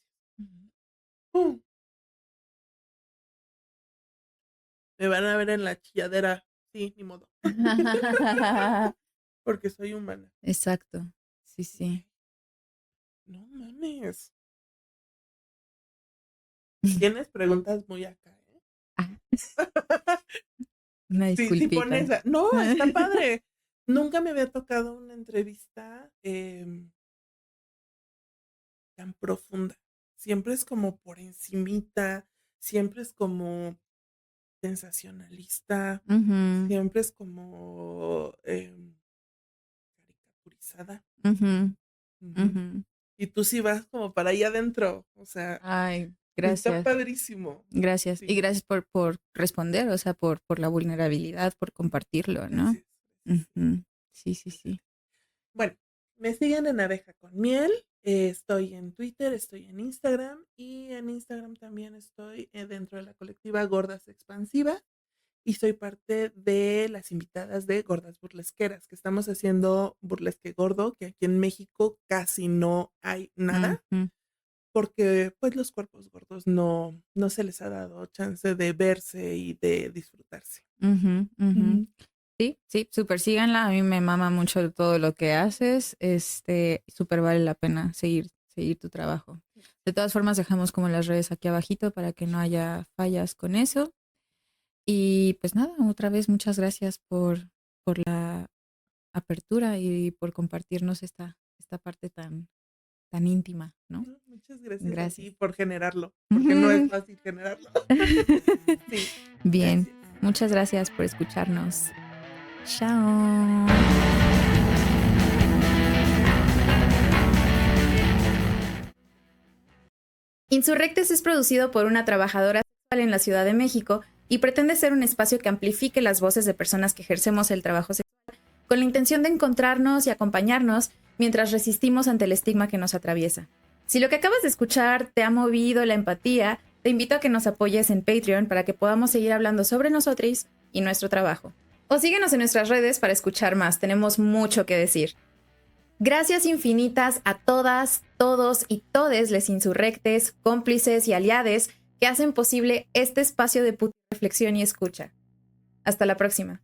Oh, me van a ver en la chilladera. Sí, ni modo. Porque soy humana. Exacto. Sí, Güey, sí. no mames. Tienes preguntas muy acá, ¿eh? Ah, una Sí, sí disculpita. pones no, está padre. Nunca me había tocado una entrevista, tan profunda. Siempre es como por encimita, siempre es como sensacionalista, Ujú, siempre es como, caricaturizada. ujú, Ujú. ujú. Y tú sí vas como para allá adentro, o sea, Ay, está gracias. padrísimo. Gracias. Y Sí, gracias por responder, o sea, por la vulnerabilidad, por compartirlo, ¿no? gracias, gracias. Ujú. Sí, sí, sí. Bueno, me siguen en Abeja con Miel. Estoy en Twitter, estoy en Instagram y en Instagram también estoy dentro de la colectiva Gordas Expansivas y soy parte de las invitadas de Gordas Burlesqueras, que estamos haciendo burlesque gordo, que aquí en México casi no hay nada, Ujú, porque pues los cuerpos gordos no se les ha dado chance de verse y de disfrutarse. ujú, ujú. Ujú. Sí, sí, súper síganla. A mí me mama mucho todo lo que haces. Súper vale la pena seguir tu trabajo. De todas formas, dejamos como las redes aquí abajito para que no haya fallas con eso. Y pues nada, otra vez muchas gracias por la apertura y por compartirnos esta parte tan íntima, ¿no? No, muchas gracias a Gracias. ti por generarlo, porque no es fácil generarlo. Sí, Bien, gracias. muchas gracias por escucharnos. Chao. Insurrectes es producido por una trabajadora sexual en la Ciudad de México y pretende ser un espacio que amplifique las voces de personas que ejercemos el trabajo sexual con la intención de encontrarnos y acompañarnos mientras resistimos ante el estigma que nos atraviesa. Si lo que acabas de escuchar te ha movido la empatía, te invito a que nos apoyes en Patreon para que podamos seguir hablando sobre nosotros y nuestro trabajo. O síguenos en nuestras redes para escuchar más, tenemos mucho que decir. Gracias infinitas a todas, todos y todes les insurrectes, cómplices y aliades que hacen posible este espacio de puta reflexión y escucha. Hasta la próxima.